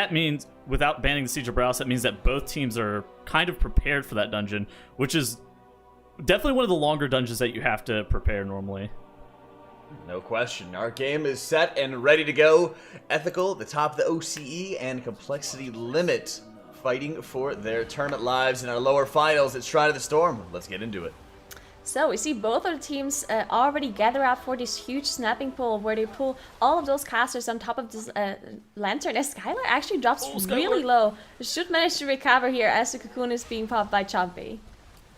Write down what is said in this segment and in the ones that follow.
that means, without banning the Siege of Boralus, that means that both teams are kind of prepared for that dungeon, which is definitely one of the longer dungeons that you have to prepare normally. No question. Our game is set and ready to go. Ethical, the top of the OCE, and Complexity Limit fighting for their tournament lives in our lower finals at Shrine of the Storm. Let's get into it. So we see both of the teams already gather up for this huge snapping pool where they pull all of those casters on top of this lantern. As Skylar actually drops really low. Should manage to recover here as the cocoon is being popped by Chompy.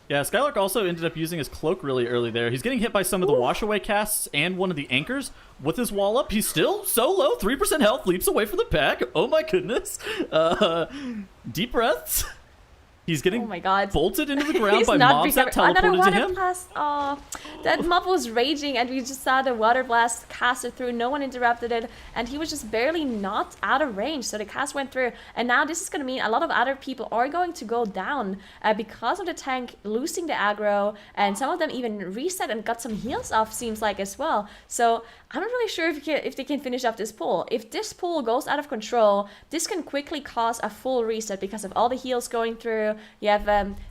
Yeah, Skylark also ended up using his cloak really early there. He's getting hit by some of the washaway casts and one of the anchors. With his wall up, he's still so low, 3% health, leaps away from the pack. Oh my goodness. Deep breaths. He's getting bolted into the ground by mobs that teleported to him. Blast. Oh, that mob was raging, and we just saw the water blast casted through. No one interrupted it, and he was just barely not out of range. So the cast went through, and now this is going to mean a lot of other people are going to go down because of the tank losing the aggro, and some of them even reset and got some heals off, seems like, as well. So I'm not really sure if they can finish up this pool. If this pool goes out of control, this can quickly cause a full reset because of all the heals going through. You have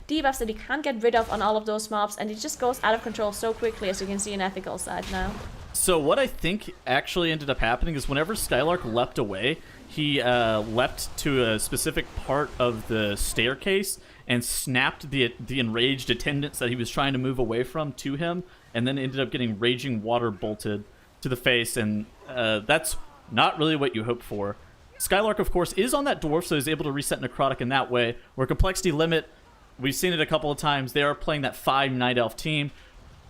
debuffs that you can't get rid of on all of those mobs, and it just goes out of control so quickly, as you can see in Ethical side now. So what I think actually ended up happening is whenever Skylark leapt away, he leapt to a specific part of the staircase and snapped the enraged attendants that he was trying to move away from to him, and then ended up getting raging water bolted to the face, and that's not really what you hope for. Skylark, of course, is on that dwarf, so he's able to reset Necrotic in that way, where Complexity Limit, we've seen it a couple of times, they are playing that 5 Night Elf team.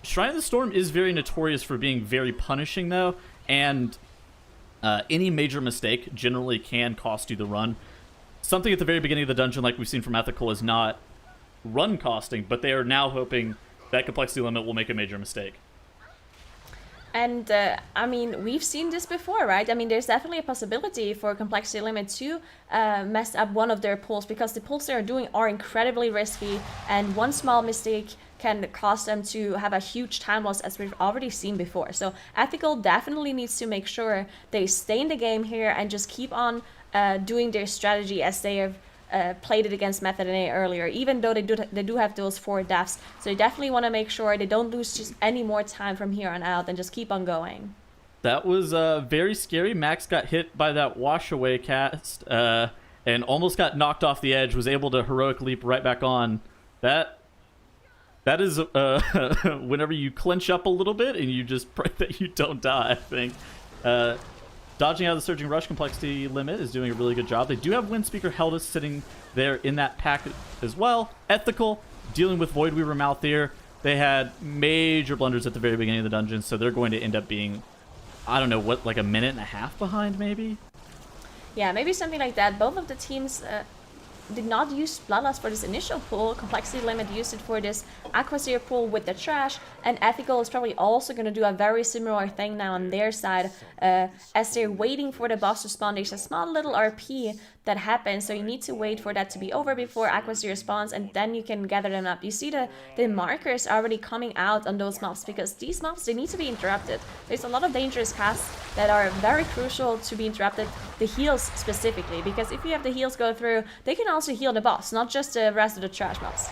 Shrine of the Storm is very notorious for being very punishing, though, and any major mistake generally can cost you the run. Something at the very beginning of the dungeon, like we've seen from Ethical, is not run costing, but they are now hoping that Complexity Limit will make a major mistake. And, I mean, we've seen this before, right? I mean, there's definitely a possibility for Complexity Limit to mess up one of their pulls, because the pulls they're doing are incredibly risky, and one small mistake can cause them to have a huge time loss, as we've already seen before. So Ethical definitely needs to make sure they stay in the game here and just keep on doing their strategy as they have played it against Method NA earlier, even though they do have those 4 deaths. So they definitely want to make sure they don't lose just any more time from here on out and just keep on going. That was very scary. Max got hit by that washaway cast and almost got knocked off the edge, was able to heroic leap right back on. That is whenever you clench up a little bit and you just pray that you don't die, I think. Dodging out of the Surging Rush, Complexity Limit is doing a really good job. They do have Windspeaker Heldus sitting there in that pack as well. Ethical, dealing with Voidweaver Malthier. They had major blunders at the very beginning of the dungeon, so they're going to end up being, I don't know, what, like a minute and a half behind, maybe? Yeah, maybe something like that. Both of the teams did not use Bloodlust for this initial pool. Complexity Limit used it for this Aquaseer pool with the trash, and Ethical is probably also going to do a very similar thing now on their side. As they're waiting for the boss to spawn, there's a small little RP that happens, so you need to wait for that to be over before Aquaseer spawns, and then you can gather them up. You see the markers already coming out on those mobs, because these mobs, they need to be interrupted. There's a lot of dangerous casts that are very crucial to be interrupted, the heals specifically, because if you have the heals go through, they can also heal the boss, not just the rest of the trash mobs.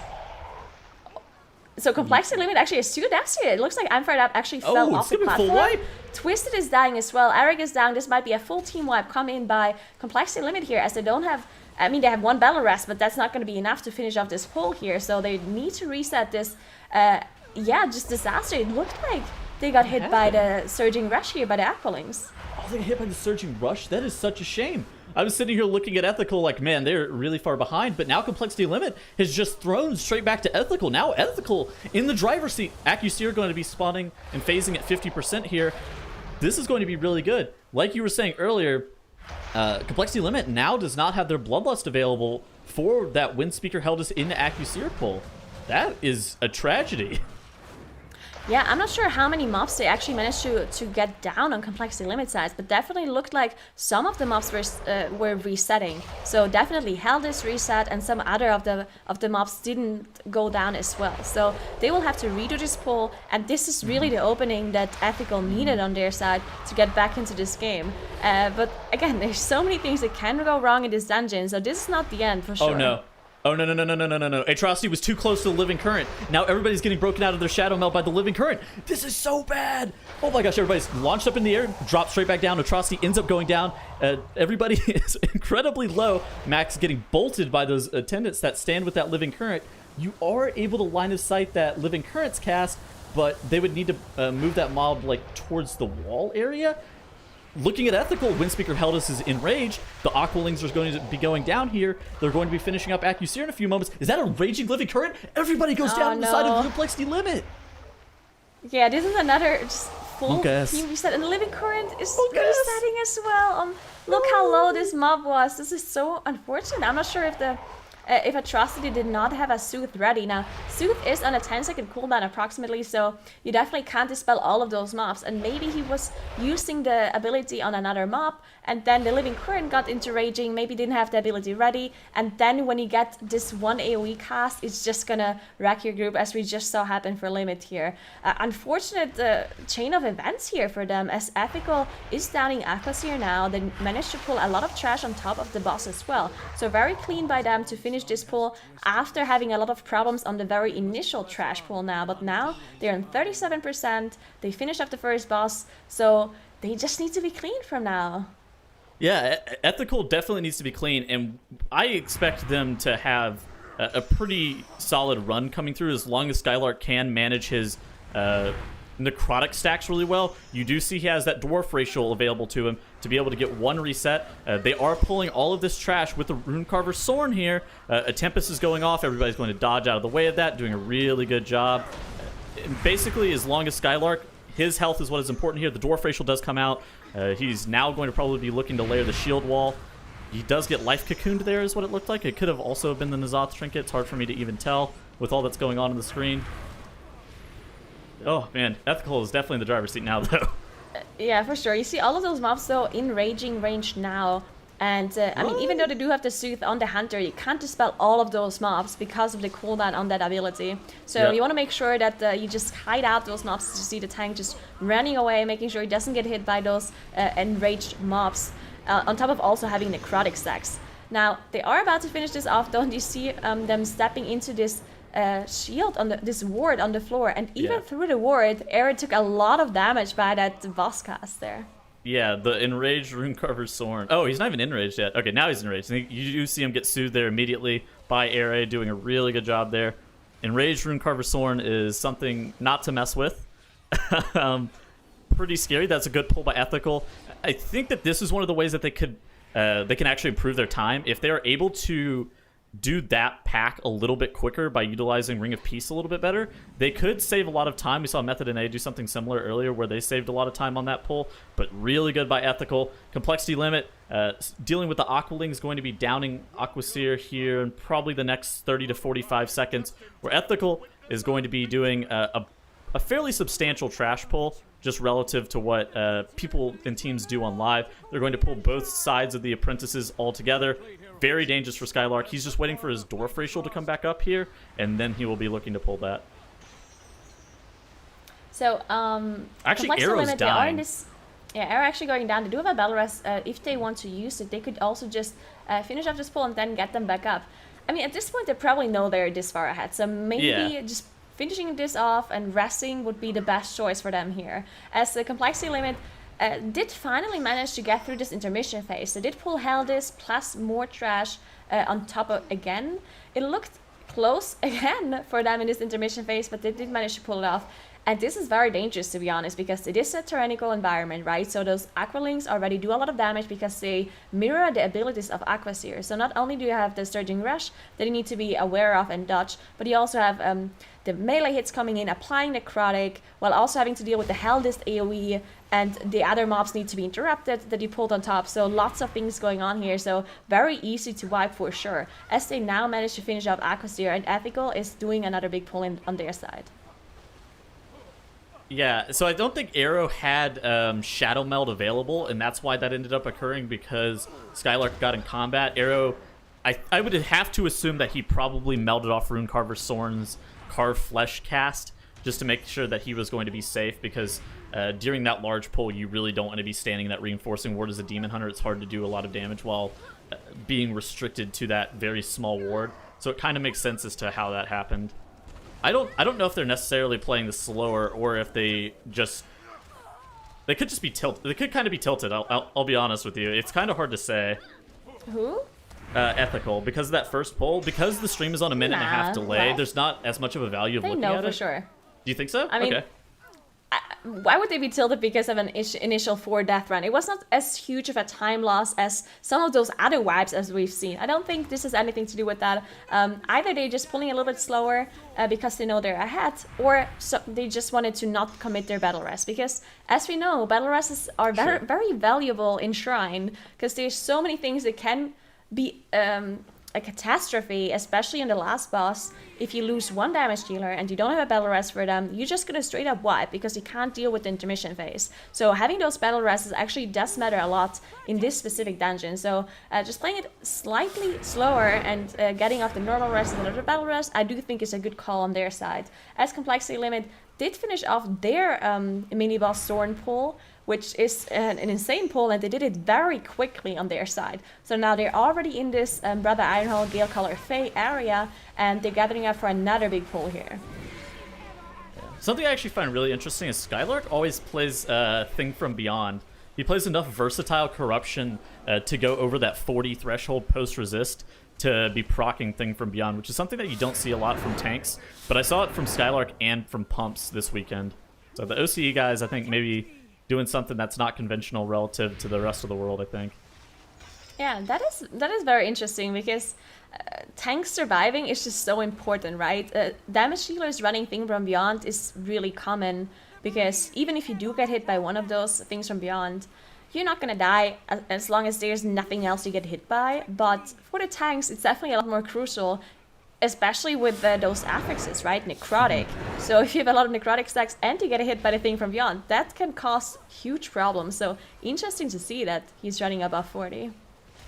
So Complexity Limit actually has 2 deaths here. It looks like Fired Up actually fell off the platform. Full wipe. Twisted is dying as well. Eric is down. This might be a full team wipe come in by Complexity Limit here, as they don't have... I mean, they have 1 battle rest, but that's not going to be enough to finish off this pull here. So they need to reset this. Yeah, just disaster. It looked like they got hit by the Surging Rush here, by the Aqualings. Oh, they got hit by the Surging Rush? That is such a shame. I was sitting here looking at Ethical like, man, they're really far behind, but now Complexity Limit has just thrown straight back to Ethical. Now Ethical in the driver's seat. Accuseer going to be spawning and phasing at 50% here. This is going to be really good. Like you were saying earlier, Complexity Limit now does not have their Bloodlust available for that Windspeaker Heldus into Accuseer pull. That is a tragedy. Yeah, I'm not sure how many mobs they actually managed to get down on complexity limit size, but definitely looked like some of the mobs were resetting. So definitely held this reset, and some other of the mobs didn't go down as well. So they will have to redo this pull, and this is really the opening that Ethical needed on their side to get back into this game. But again, there's so many things that can go wrong in this dungeon, so this is not the end for sure. Oh no. Oh, no. Atrocity was too close to the Living Current. Now everybody's getting broken out of their Shadow Melt by the Living Current. This is so bad. Oh my gosh, everybody's launched up in the air, dropped straight back down. Atrocity ends up going down. Everybody is incredibly low. Max getting bolted by those attendants that stand with that Living Current. You are able to line of sight that Living Current's cast, but they would need to move that mob like towards the wall area. Looking at Ethical, Windspeaker Heldis is enraged. The Aqualings are going to be going down here. They're going to be finishing up Accuseer in a few moments. Is that a Raging Living Current? Everybody goes down the side of the Complexity Limit. Yeah, this is another just full Monk-ass. team reset, and the Living Current is resetting as well. Look how low this mob was. This is so unfortunate. I'm not sure if Atrocity did not have a Soothe ready. Now, Soothe is on a 10-second cooldown approximately, so you definitely can't dispel all of those mobs. And maybe he was using the ability on another mob, and then the Living Current got into Raging, maybe didn't have the ability ready, and then when you get this one AoE cast, it's just gonna wreck your group, as we just saw happen for Limit here. Unfortunate chain of events here for them, as Ethical is downing Aquaseer now. They managed to pull a lot of trash on top of the boss as well. So very clean by them to finish this pull after having a lot of problems on the very initial trash pull now. But now they're on 37%. They finished up the first boss, so they just need to be clean from now. Yeah, Ethical definitely needs to be clean, and I expect them to have a pretty solid run coming through as long as Skylark can manage his necrotic stacks really well. You do see he has that dwarf racial available to him to be able to get one reset. They are pulling all of this trash with the Runecarver Sorn here. A Tempest is going off. Everybody's going to dodge out of the way of that, doing a really good job. Basically, as long as Skylark, his health is what is important here. The dwarf racial does come out. He's now going to probably be looking to layer the shield wall. He does get life cocooned there, is what it looked like. It could have also been the N'Zoth trinket. It's hard for me to even tell with all that's going on the screen. Oh man, Ethical is definitely in the driver's seat now, though. Yeah, for sure. You see all of those mobs though in Raging range now, and I mean, even though they do have the Soothe on the Hunter, you can't dispel all of those mobs because of the cooldown on that ability. So you want to make sure that you just hide out those mobs to see the tank just running away, making sure he doesn't get hit by those enraged mobs, on top of also having necrotic stacks. Now, they are about to finish this off, don't you see them stepping into this shield on this ward on the floor, and even through the ward, Aaron took a lot of damage by that boss cast there. Yeah, the enraged Runecarver Sorn. Oh, he's not even enraged yet. Okay, now he's enraged. You do see him get soothed there immediately by Ere, doing a really good job there. Enraged Runecarver Sorn is something not to mess with. Pretty scary. That's a good pull by Ethical. I think that this is one of the ways that they can actually improve their time if they are able to do that pack a little bit quicker by utilizing Ring of Peace a little bit better. They could save a lot of time. We saw Method and A do something similar earlier where they saved a lot of time on that pull, but really good by Ethical. Complexity limit, dealing with the Aqualing is going to be downing Aquaseer here in probably the next 30 to 45 seconds, where Ethical is going to be doing a fairly substantial trash pull, just relative to what people and teams do on live. They're going to pull both sides of the apprentices all together. Very dangerous for Skylark. He's just waiting for his dwarf racial to come back up here, and then he will be looking to pull that. So, actually, Arrow's dying. Arrow actually going down. They do have a battle rest. If they want to use it, they could also just finish off this pull and then get them back up. I mean, at this point, they probably know they're this far ahead, so maybe just finishing this off and resting would be the best choice for them here, as the complexity limit did finally manage to get through this intermission phase. They did pull Heldis plus more trash on top of again. It looked close again for them in this intermission phase, but they did manage to pull it off. And this is very dangerous, to be honest, because it is a tyrannical environment, right? So those Aqualings already do a lot of damage because they mirror the abilities of Aquaseer. So not only do you have the Surging Rush that you need to be aware of and dodge, but you also have the melee hits coming in, applying Necrotic, while also having to deal with the Heldist AoE, and the other mobs need to be interrupted that you pulled on top. So lots of things going on here, so very easy to wipe for sure, as they now manage to finish up Aquaseer, and Ethical is doing another big pull in on their side. Yeah, so I don't think Arrow had Shadow Meld available, and that's why that ended up occurring, because Skylark got in combat. Arrow, I would have to assume that he probably melded off Runecarver Soren's Carve Flesh cast, just to make sure that he was going to be safe, because during that large pull, you really don't want to be standing in that Reinforcing Ward as a Demon Hunter. It's hard to do a lot of damage while being restricted to that very small ward. So it kind of makes sense as to how that happened. I don't know if they're necessarily playing the slower, or if they could just be tilted. They could kind of be tilted. I'll be honest with you. It's kind of hard to say. Who? Ethical, because of that first poll, because the stream is on a minute and a half delay. Well, there's not as much of a value of they looking know at for it. sure. Do you think so? I mean, okay. Why would they be tilted because of an initial 4 death run? It was not as huge of a time loss as some of those other wipes as we've seen. I don't think this has anything to do with that. Either they're just pulling a little bit slower because they know they're ahead, or they just wanted to not commit their battle rest. Because as we know, battle rests are very, very valuable in Shrine, because there's so many things that can be a catastrophe, especially in the last boss. If you lose one damage dealer and you don't have a battle rest for them, you're just gonna straight up wipe because you can't deal with the intermission phase. So having those battle rests actually does matter a lot in this specific dungeon. So just playing it slightly slower and getting off the normal rest and the battle rest, I do think is a good call on their side. As Complexity Limit did finish off their mini boss Thorn pull, which is an insane pull, and they did it very quickly on their side. So now they're already in this Brother Ironhall, Gale Color Fae area, and they're gathering up for another big pull here. Something I actually find really interesting is Skylark always plays Thing from Beyond. He plays enough Versatile Corruption to go over that 40 threshold post-resist to be proccing Thing from Beyond, which is something that you don't see a lot from tanks, but I saw it from Skylark and from Pumps this weekend. So the OCE guys, I think, maybe doing something that's not conventional relative to the rest of the world, I think. Yeah, that is very interesting, because tanks surviving is just so important, right? Damage dealers running Thing from Beyond is really common, because even if you do get hit by one of those Things from Beyond, you're not gonna die as long as there's nothing else you get hit by. But for the tanks, it's definitely a lot more crucial, especially with those affixes, right? Necrotic. So if you have a lot of Necrotic stacks and you get hit by the Thing from Beyond, that can cause huge problems. So interesting to see that he's running above 40.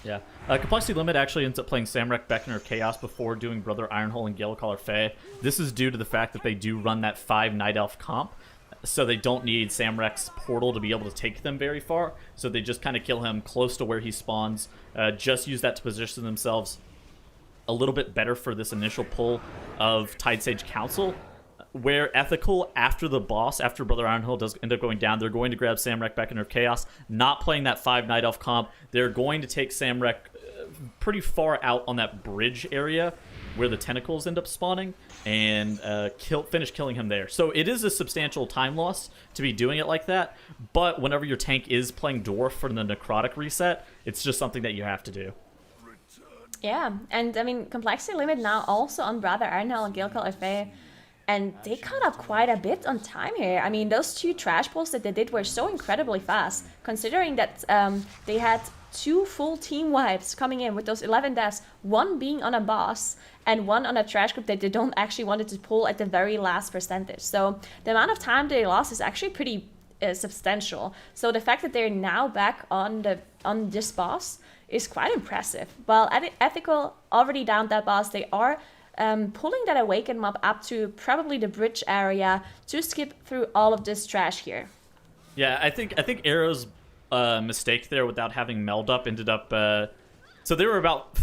Yeah. Complexity Limit actually ends up playing Samrak Beckoner of Chaos before doing Brother Ironhole and Gale Caller Fae. This is due to the fact that they do run that 5 Night Elf comp, so they don't need Samrek's portal to be able to take them very far. So they just kind of kill him close to where he spawns, just use that to position themselves a little bit better for this initial pull of Tidesage Council, where Ethical, after the boss, after Brother Ironhill does end up going down, they're going to grab Samrek Beckoner of Chaos, not playing that 5 Night Elf comp. They're going to take Samrek pretty far out on that bridge area where the tentacles end up spawning, and finish killing him there. So it is a substantial time loss to be doing it like that, but whenever your tank is playing Dwarf for the Necrotic reset, it's just something that you have to do. Yeah, and I mean, Complexity Limit now also on Brother Ironhell and Gale Caller Fae, and they caught up quite a bit on time here. I mean, those 2 trash pulls that they did were so incredibly fast, considering that they had 2 full team wipes coming in with those 11 deaths, 1 being on a boss and 1 on a trash group that they don't actually wanted to pull at the very last percentage. So the amount of time they lost is actually pretty substantial. So the fact that they're now back on this boss is quite impressive. While Ethical already downed that boss, they are pulling that Awaken mob up to probably the bridge area to skip through all of this trash here. Yeah, I think Arrow's mistake there without having Meld up ended up... so they were about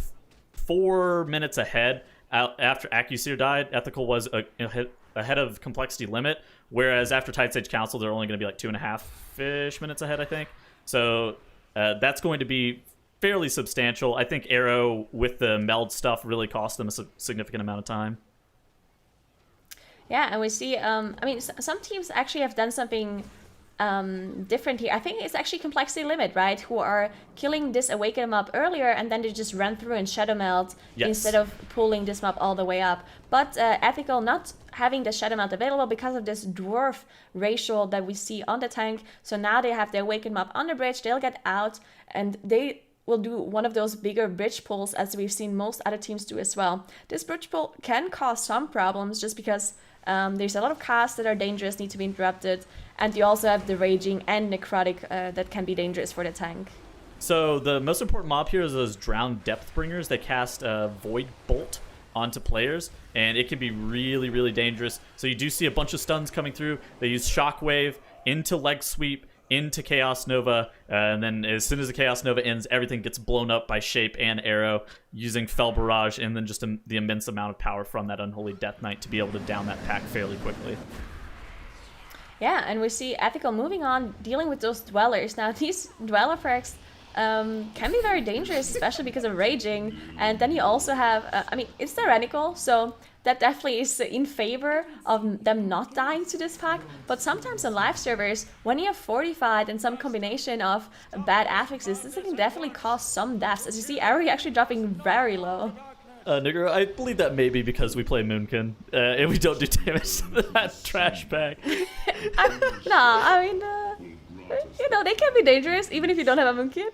4 minutes ahead after Accuseer died. Ethical was ahead of Complexity Limit, whereas after Tidesage Council, they're only going to be like 2.5-ish minutes ahead, I think. So that's going to be fairly substantial. I think Arrow, with the Meld stuff, really cost them a significant amount of time. Yeah, and we see, I mean, some teams actually have done something different here. I think it's actually Complexity Limit, right? Who are killing this Awaken mob earlier, and then they just run through and Shadow Meld instead of pulling this mob all the way up. But Ethical not having the Shadow Meld available because of this Dwarf ratio that we see on the tank. So now they have the Awaken mob on the bridge, they'll get out, and they will do one of those bigger bridge pulls, as we've seen most other teams do as well. This bridge pull can cause some problems just because There's a lot of casts that are dangerous, need to be interrupted, and you also have the Raging and Necrotic that can be dangerous for the tank. So the most important mob here is those Drowned Depthbringers that cast Void Bolt onto players, and it can be really, really dangerous. So you do see a bunch of stuns coming through. They use Shockwave into Leg Sweep, into Chaos Nova, and then as soon as the Chaos Nova ends, everything gets blown up by Shape and Arrow using Fell Barrage, and then just the immense amount of power from that Unholy Death Knight to be able to down that pack fairly quickly. Yeah, and we see Ethical moving on, dealing with those Dwellers. Now, these Dweller perks can be very dangerous, especially because of Raging. And then you also have, I mean, it's Tyrannical, so that definitely is in favor of them not dying to this pack. But sometimes on live servers, when you have Fortified and some combination of bad affixes, this can definitely cause some deaths. As you see, Ari actually dropping very low. Nigger, I believe that may be because we play Moonkin, and we don't do damage to that trash pack. You know, they can be dangerous even if you don't have a Moonkin.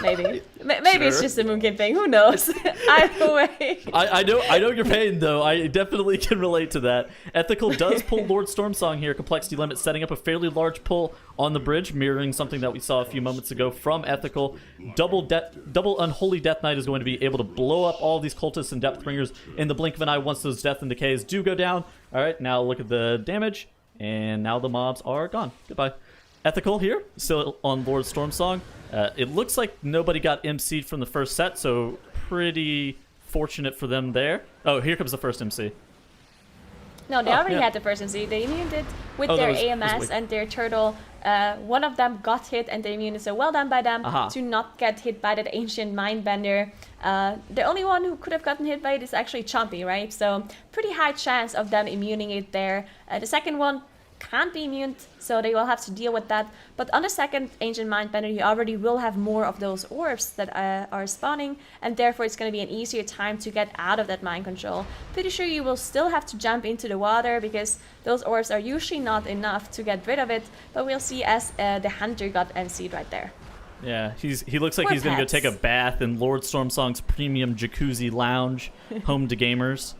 Maybe Sure. It's just a Moonkin thing. Who knows? Either way. I know your pain, though. I definitely can relate to that. Ethical does pull Lord Stormsong here, complexity limit, setting up a fairly large pull on the bridge, mirroring something that we saw a few moments ago from Ethical. Double Unholy Death Knight is going to be able to blow up all these cultists and Depthbringers in the blink of an eye once those Death and Decays do go down. All right, now look at the damage, and now the mobs are gone. Goodbye. Ethical here, still on Lord Stormsong. It looks like nobody got MC'd from the first set, so pretty fortunate for them there. Oh, here comes the first MC. No, they already had the first MC. They immuned it with their AMS and their turtle. One of them got hit and they immuned it, so well done by them to not get hit by that Ancient Mindbender. The only one who could have gotten hit by it is actually Chompy, right? So pretty high chance of them immuning it there. The second one can't be immune, so they will have to deal with that. But on the second Ancient Mindbender, you already will have more of those orbs that are spawning, and therefore it's going to be an easier time to get out of that mind control. Pretty sure you will still have to jump into the water, because those orbs are usually not enough to get rid of it, but we'll see as the Hunter got MC'd right there. Yeah, he looks like he's going to go take a bath in Lord Stormsong's premium jacuzzi lounge, home to gamers.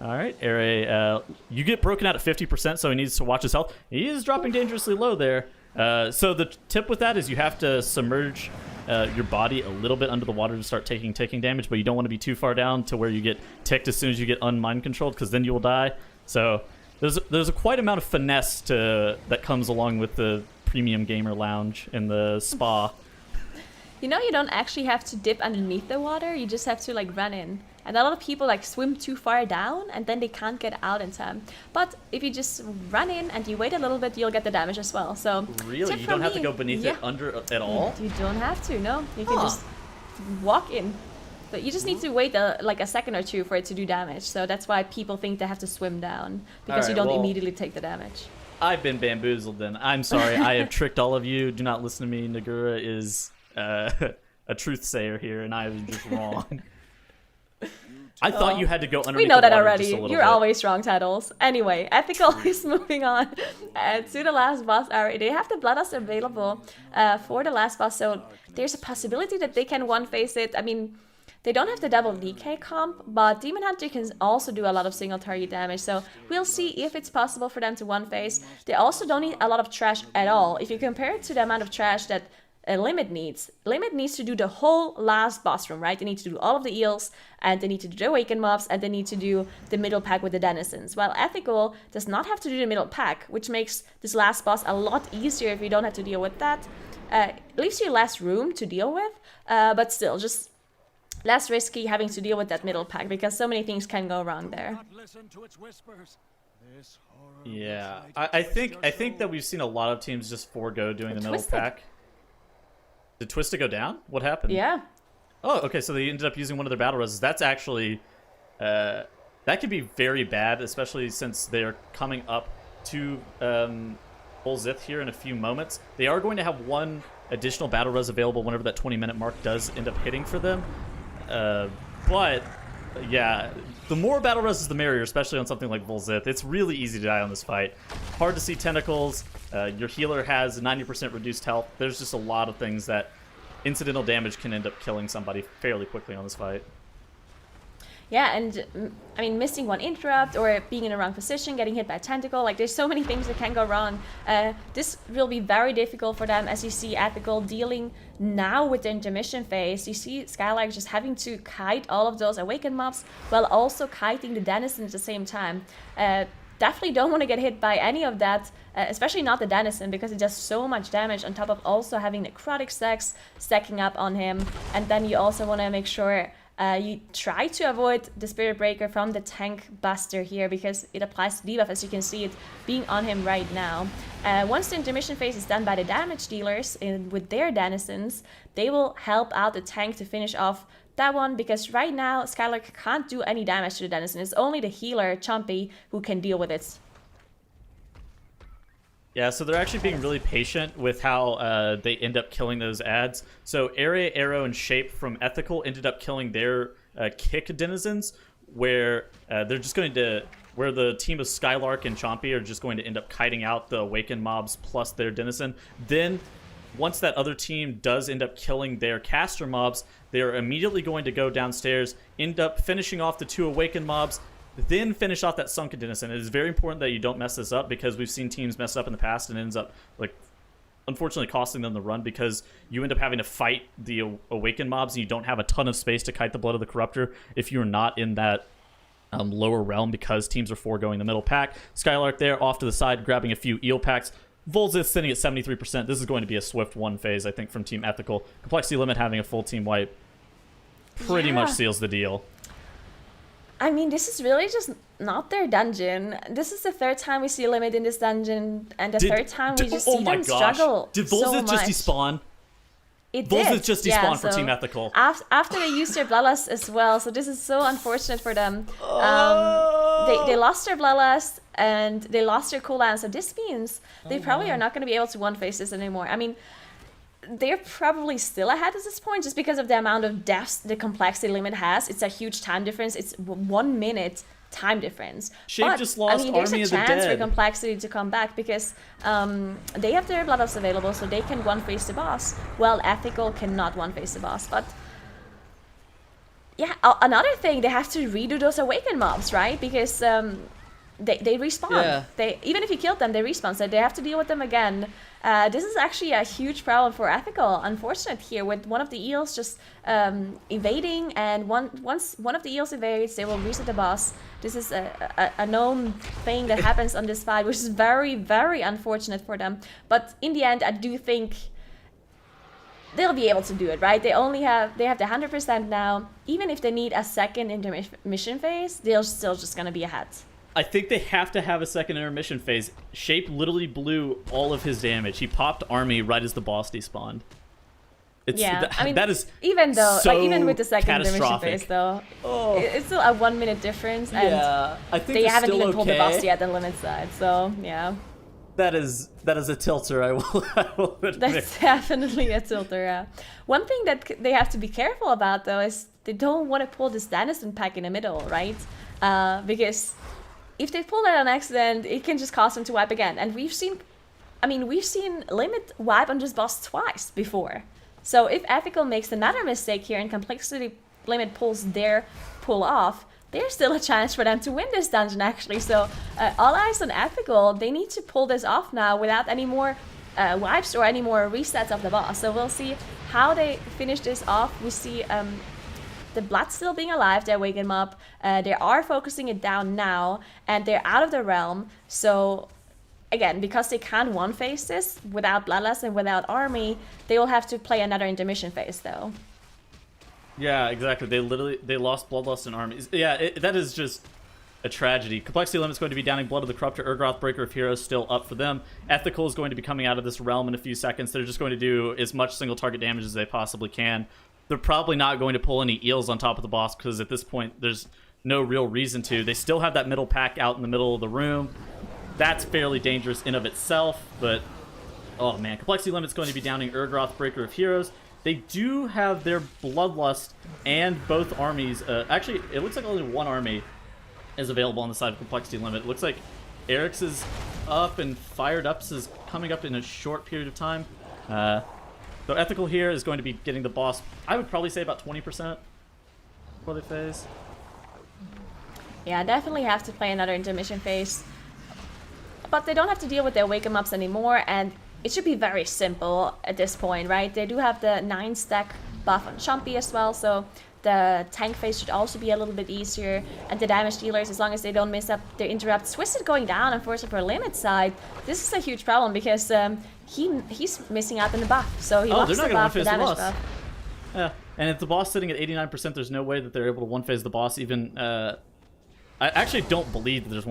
All right, Ere, you get broken out at 50%, so he needs to watch his health. He is dropping dangerously low there. So the tip with that is you have to submerge your body a little bit under the water to start taking damage, but you don't want to be too far down to where you get ticked as soon as you get unmind controlled, because then you will die. So there's a quite amount of finesse that comes along with the premium gamer lounge in the spa. You know, you don't actually have to dip underneath the water, you just have to like run in. And a lot of people like swim too far down and then they can't get out in time. But if you just run in and you wait a little bit, you'll get the damage as well. So really, you don't have to go beneath it under at all? You don't have to, no. You can just walk in. But you just need to wait like a second or two for it to do damage. So that's why people think they have to swim down, because you don't immediately take the damage. I've been bamboozled then. I'm sorry. I have tricked all of you. Do not listen to me. Nagura is a truth sayer here, and I was just wrong. I thought you had to go underneath. We know that the water already. Just a little You're bit. always wrong, Titles. Anyway, Ethical is moving on to the last boss area. They have the Bloodlust available for the last boss, so there's a possibility that they can one-face it. I mean, they don't have the double DK comp, but Demon Hunter can also do a lot of single target damage, so we'll see if it's possible for them to one-face. They also don't need a lot of trash at all. If you compare it to the amount of trash that Limit needs to do the whole last boss room, right? They need to do all of the eels, and they need to do the awakened mobs, and they need to do the middle pack with the denizens. While Ethical does not have to do the middle pack, which makes this last boss a lot easier if you don't have to deal with that. It leaves you less room to deal with, but still, just less risky having to deal with that middle pack, because so many things can go wrong there. Yeah, I think that we've seen a lot of teams just forego doing the middle pack. Did Twisted go down? What happened? Yeah. Oh, okay, so they ended up using one of their battle reses. That's actually... that could be very bad, especially since they're coming up to Full Zith here in a few moments. They are going to have one additional battle res available whenever that 20-minute mark does end up hitting for them. But, yeah, the more battle reses, the merrier, especially on something like Volzith. It's really easy to die on this fight. Hard to see tentacles. Your healer has 90% reduced health. There's just a lot of things that incidental damage can end up killing somebody fairly quickly on this fight. Yeah, and I mean, missing one interrupt or being in the wrong position, getting hit by a tentacle, like there's so many things that can go wrong. This will be very difficult for them, as you see Ethical dealing now with the intermission phase. You see Skylark just having to kite all of those awakened mobs while also kiting the Denizen at the same time. Definitely don't want to get hit by any of that, especially not the Denizen, because it does so much damage on top of also having Necrotic stacks stacking up on him. And then you also want to make sure you try to avoid the Spirit Breaker from the Tank Buster here, because it applies to debuff, as you can see it being on him right now. Once the intermission phase is done by the damage dealers with their Denizens, they will help out the tank to finish off that one, because right now Skylark can't do any damage to the Denizen. It's only the healer, Chompy, who can deal with it. Yeah, so they're actually being really patient with how they end up killing those ads. So Area, Arrow, and Shape from Ethical ended up killing their kick denizens, where they're just going to, where the team of Skylark and Chompy are just going to end up kiting out the awakened mobs plus their denizen. Then once that other team does end up killing their caster mobs, they're immediately going to go downstairs, end up finishing off the 2 awakened mobs, then finish off that sunken denizen. It is very important that you don't mess this up, because we've seen teams mess up in the past and it ends up, like, unfortunately costing them the run, because you end up having to fight the awakened mobs and you don't have a ton of space to kite the Blood of the Corruptor if you're not in that lower realm, because teams are foregoing the middle pack. Skylark there off to the side grabbing a few eel packs. Volzith sitting at 73%. This is going to be a swift one phase, I think, from Team Ethical. Complexity Limit having a full team wipe pretty much seals the deal. I mean, this is really just not their dungeon. This is the 3rd time we see Limit in this dungeon, and the 3rd time we just see them struggle. Did Volzith just despawn? It Volzith did. just despawned for Team Ethical. After they used their Bloodlust as well, so this is so unfortunate for them. They lost their Bloodlust and they lost their cooldown, so this means they probably are not going to be able to one-face this anymore. I mean, they're probably still ahead at this point just because of the amount of deaths the Complexity Limit has. It's a huge time difference. It's 1 minute time difference. Shape just lost there's Army a of the chance for Dead. Complexity to come back, because they have their Bloodlust available, so they can one-face the boss, while Ethical cannot one-face the boss. But yeah, another thing, they have to redo those Awakened mobs, right? Because they respawn. Yeah. Even if you killed them, they respawn, so they have to deal with them again. This is actually a huge problem for Ethical. Unfortunate here, with one of the eels just evading, and once one of the eels evades, they will reset the boss. This is a known thing that happens on this fight, which is very, very unfortunate for them. But in the end, I do think they'll be able to do it, right? They have the 100% now. Even if they need a second intermission phase, they're still just gonna be ahead. I think they have to have a second intermission phase. Shape literally blew all of his damage. He popped Army right as the boss despawned. I mean, that is even though, so like, even with the second intermission catastrophic. phase, though, it's still a 1 minute difference, and I think they it's haven't still even pulled the okay. boss yet on Limit side. So yeah, That is a tilter. I will admit. that's definitely a tilter. Yeah. One thing that they have to be careful about, though, is they don't want to pull this Denizen pack in the middle, right? Because if they pull that on accident, it can just cause them to wipe again. And we've seen Limit wipe on this boss twice before. So if Ethical makes another mistake here and Complexity Limit pulls their pull off, there's still a chance for them to win this dungeon, actually. So all eyes on Ethical. They need to pull this off now without any more wipes or any more resets of the boss. So we'll see how they finish this off. We see the Blood still being alive, they're waking them up. They are focusing it down now, and they're out of the realm. So again, because they can't one-phase this without Bloodlust and without Army, they will have to play another intermission phase, though. Yeah, exactly. They lost Bloodlust and Army. Yeah, that is just a tragedy. Complexity Limit's going to be downing Blood of the Corruptor. Urgroth, Breaker of Heroes still up for them. Ethical is going to be coming out of this realm in a few seconds. They're just going to do as much single target damage as they possibly can. They're probably not going to pull any eels on top of the boss, because at this point there's no real reason to. They still have that middle pack out in the middle of the room. That's fairly dangerous in of itself, but oh man, Complexity Limit's going to be downing Urgroth, Breaker of Heroes. They do have their Bloodlust and both armies. Actually, it looks like only one army is available on the side of Complexity Limit. It looks like Eric's is up and Fired Up's is coming up in a short period of time. So Ethical here is going to be getting the boss, I would probably say about 20% before they phase. Yeah, definitely have to play another intermission phase. But they don't have to deal with their Wake-em Ups anymore, and it should be very simple at this point, right? They do have the 9-stack buff on Chompy as well, so the tank phase should also be a little bit easier. And the damage dealers, as long as they don't mess up their interrupts. Twisted going down, unfortunately, for Limit side. This is a huge problem because he's missing out on the buff, so he lost the buff, the damage buff. Yeah, and if the boss sitting at 89%, there's no way that they're able to one-phase the boss even... I actually don't believe that there's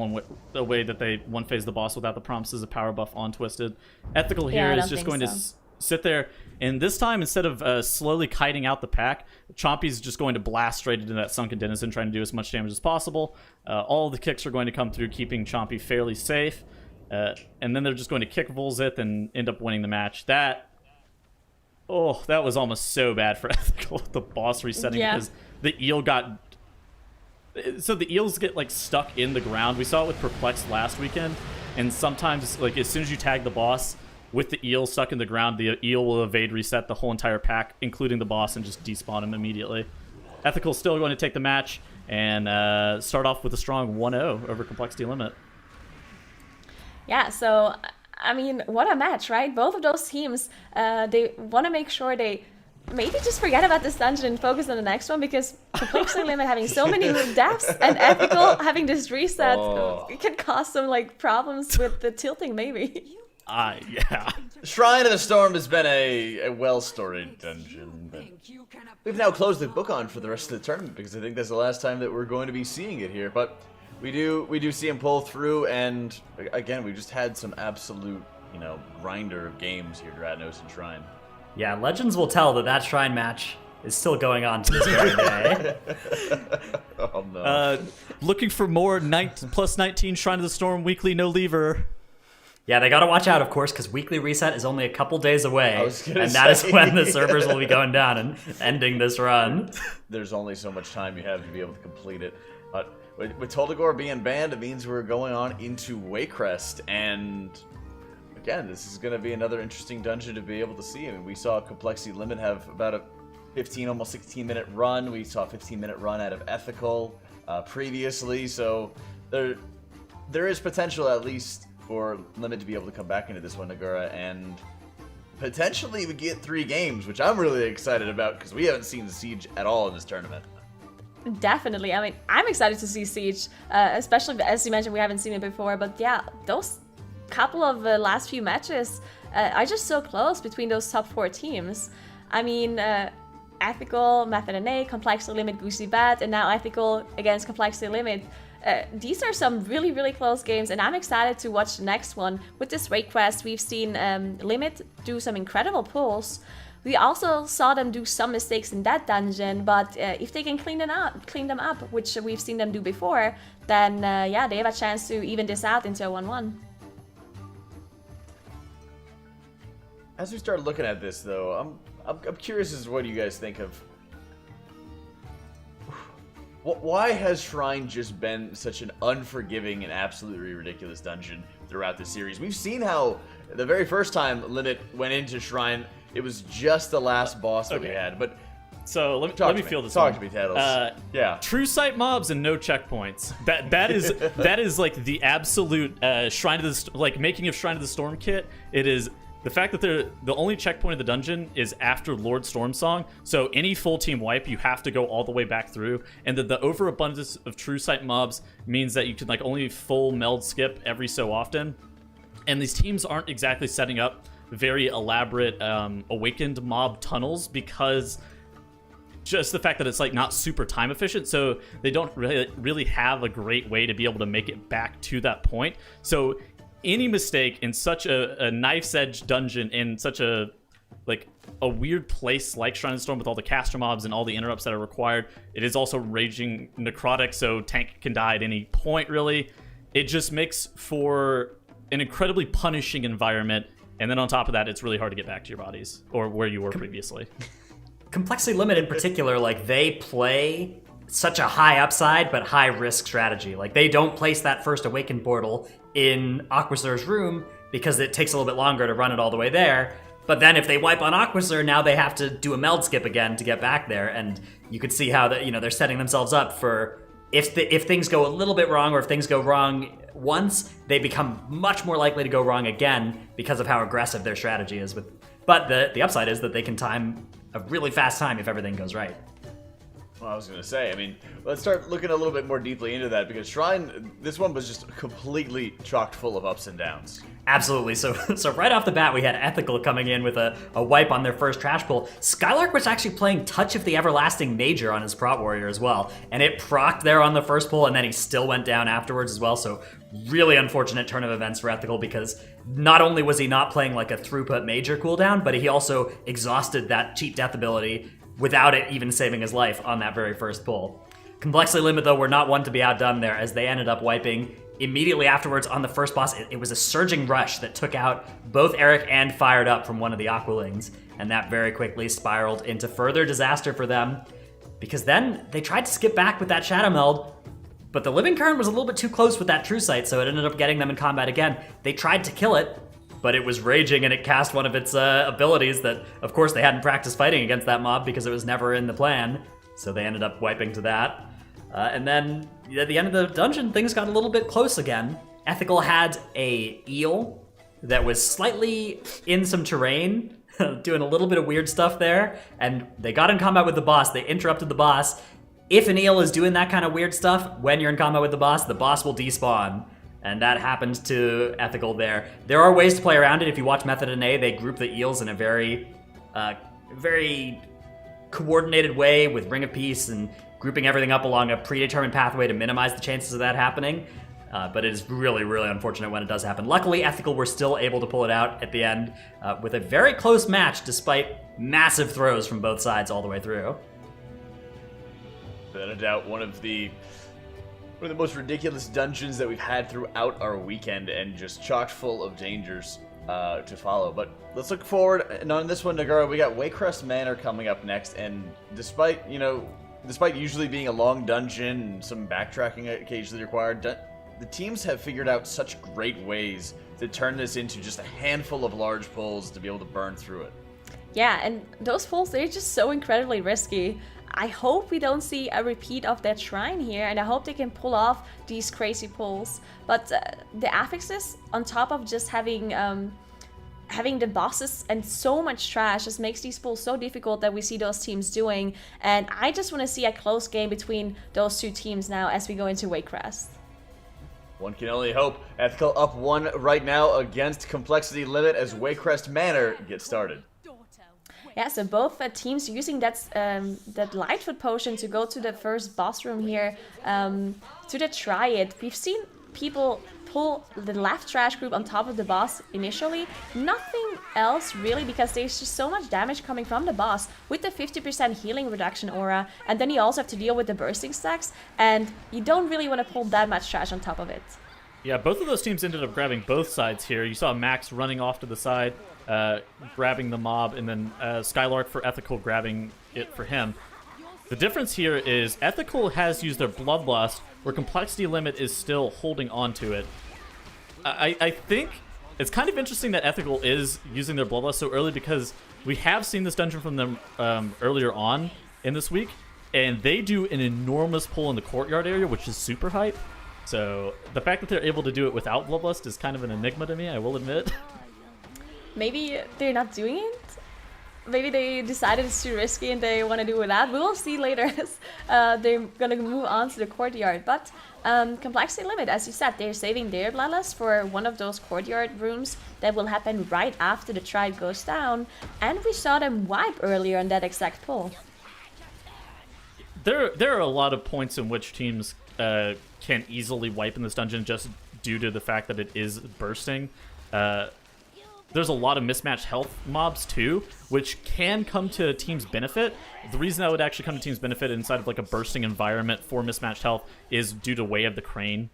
a way that they one-phase the boss without the promises of power buff on Twisted. Ethical here is just going to sit there, and this time, instead of slowly kiting out the pack, Chompy's just going to blast straight into that Sunken Denizen, trying to do as much damage as possible. All the kicks are going to come through, keeping Chompy fairly safe, and then they're just going to kick Volzith and end up winning the match. That was almost so bad for Ethical with the boss resetting because the eel got... So the eels get like stuck in the ground. We saw it with Perplexed last weekend, and sometimes like as soon as you tag the boss with the eel stuck in the ground, the eel will evade reset the whole entire pack, including the boss, and just despawn him immediately. Ethical's still going to take the match and start off with a strong 1-0 over Complexity Limit. Yeah, so I mean, what a match, right? Both of those teams, they want to make sure they maybe just forget about this dungeon and focus on the next one, because Complexity Limit having so many deaths and Ethical having this reset it can cause some like problems with the tilting maybe. Yeah. Shrine of the Storm has been a well-storied dungeon, but we've now closed the book on for the rest of the tournament, because I think that's the last time that we're going to be seeing it here. But we do see him pull through, and again, we just had some absolute, grinder of games here, Dratnos and Shrine. Yeah, legends will tell that Shrine match is still going on to this very day. Oh no. Looking for more plus 19 Shrine of the Storm weekly no lever. Yeah, they gotta watch out, of course, because weekly reset is only a couple days away, and that is say. when the servers will be going down and ending this run. There's only so much time you have to be able to complete it. But with Toldagor being banned, it means we're going on into Waycrest, and again, this is going to be another interesting dungeon to be able to see. I mean, we saw Complexity Limit have about a 15, almost 16-minute run. We saw a 15-minute run out of Ethical previously, so there is potential, at least, for Limit to be able to come back into this one, Nagura, and potentially we get 3 games, which I'm really excited about, because we haven't seen the Siege at all in this tournament. Definitely. I mean, I'm excited to see Siege, especially, as you mentioned, we haven't seen it before, but yeah, those couple of last few matches are just so close between those top 4 teams. I mean, Ethical, Method and A, Complexity Limit, Goosey Bat, and now Ethical against Complexity Limit. These are some really, really close games, and I'm excited to watch the next one. With this Waycrest, we've seen Limit do some incredible pulls. We also saw them do some mistakes in that dungeon, but if they can clean them up, which we've seen them do before, then yeah, they have a chance to even this out into a 1-1. As we start looking at this, though, I'm curious as to what you guys think of. Why has Shrine just been such an unforgiving and absolutely ridiculous dungeon throughout the series? We've seen how the very first time Limit went into Shrine, it was just the last boss that we had. But so let me feel this. Talk to me, Tattles. Yeah. True sight mobs and no checkpoints. That is like the absolute Shrine of the making of Shrine of the Storm kit. It is. The fact that the only checkpoint of the dungeon is after Lord Stormsong, so any full team wipe, you have to go all the way back through, and that the overabundance of true sight mobs means that you can only full meld skip every so often, and these teams aren't exactly setting up very elaborate awakened mob tunnels, because just the fact that it's not super time efficient, so they don't really have a great way to be able to make it back to that point. So any mistake in such a knife's edge dungeon in such a weird place like Shrine of the Storm with all the caster mobs and all the interrupts that are required, it is also raging necrotic, so tank can die at any point really. It just makes for an incredibly punishing environment, and then on top of that, it's really hard to get back to your bodies or where you were previously. Complexity Limit in particular, they play such a high upside but high risk strategy. They don't place that first awakened portal in Aquasur's room because it takes a little bit longer to run it all the way there. But then if they wipe on Aquasur, now they have to do a meld skip again to get back there, and you could see how they're setting themselves up for if things go a little bit wrong, or if things go wrong once, they become much more likely to go wrong again because of how aggressive their strategy is. But the upside is that they can time a really fast time if everything goes right. Well, I was going to say, I mean, let's start looking a little bit more deeply into that, because Shrine, this one was just completely chocked full of ups and downs. Absolutely. So right off the bat, we had Ethical coming in with a wipe on their first trash pull. Skylark was actually playing Touch of the Everlasting Major on his Prot Warrior as well, and it procced there on the first pull, and then he still went down afterwards as well. So really unfortunate turn of events for Ethical, because not only was he not playing like a throughput Major cooldown, but he also exhausted that cheat death ability without it even saving his life on that very first pull. Complexity Limit, though, were not one to be outdone there, as they ended up wiping immediately afterwards on the first boss. It was a surging rush that took out both Eric and Fired Up from one of the Aqualings, and that very quickly spiraled into further disaster for them, because then they tried to skip back with that Shadow Meld, but the Living Current was a little bit too close with that True Sight, so it ended up getting them in combat again. They tried to kill it, but it was raging, and it cast one of its abilities that, of course, they hadn't practiced fighting against that mob because it was never in the plan, so they ended up wiping to that. And then at the end of the dungeon, things got a little bit close again. Ethical had a eel that was slightly in some terrain, doing a little bit of weird stuff there, and they got in combat with the boss. They interrupted the boss. If an eel is doing that kind of weird stuff when you're in combat with the boss will despawn. And that happened to Ethical there. There are ways to play around it. If you watch Method in A, they group the eels in a very coordinated way with Ring of Peace and grouping everything up along a predetermined pathway to minimize the chances of that happening. But it is really, really unfortunate when it does happen. Luckily, Ethical were still able to pull it out at the end with a very close match, despite massive throws from both sides all the way through. Without a doubt, one of the most ridiculous dungeons that we've had throughout our weekend, and just chock full of dangers to follow. But let's look forward. And on this one, Nagara, we got Waycrest Manor coming up next, and despite usually being a long dungeon and some backtracking occasionally required, the teams have figured out such great ways to turn this into just a handful of large pulls to be able to burn through it. Yeah, and those pulls, they're just so incredibly risky. I hope we don't see a repeat of that Shrine here, and I hope they can pull off these crazy pulls. But the affixes, on top of just having the bosses and so much trash, just makes these pulls so difficult that we see those teams doing. And I just want to see a close game between those two teams now as we go into Waycrest. One can only hope. Ethical up 1 right now against Complexity Limit as Waycrest Manor gets started. Yeah, so both teams using that Lightfoot potion to go to the first boss room here to try it. We've seen people pull the left trash group on top of the boss initially. Nothing else really, because there's just so much damage coming from the boss with the 50% healing reduction aura, and then you also have to deal with the bursting stacks, and you don't really want to pull that much trash on top of it. Yeah, both of those teams ended up grabbing both sides here. You saw Max running off to the side, grabbing the mob, and then Skylark for Ethical grabbing it for him. The difference here is Ethical has used their Bloodlust, where Complexity Limit is still holding on to it. I think it's kind of interesting that Ethical is using their Bloodlust so early, because we have seen this dungeon from them earlier on in this week, and they do an enormous pull in the courtyard area, which is super hype. So the fact that they're able to do it without Bloodlust is kind of an enigma to me, I will admit. Maybe they're not doing it? Maybe they decided it's too risky and they want to do it that. We will see later as they're going to move on to the courtyard. But Complexity Limit, as you said, they're saving their Bloodlust for one of those courtyard rooms that will happen right after the tribe goes down. And we saw them wipe earlier on that exact pull. There are a lot of points in which teams can easily wipe in this dungeon just due to the fact that it is bursting. There's a lot of mismatched health mobs too, which can come to a team's benefit. The reason that would actually come to team's benefit inside of like a bursting environment for mismatched health is due to Way of the Crane.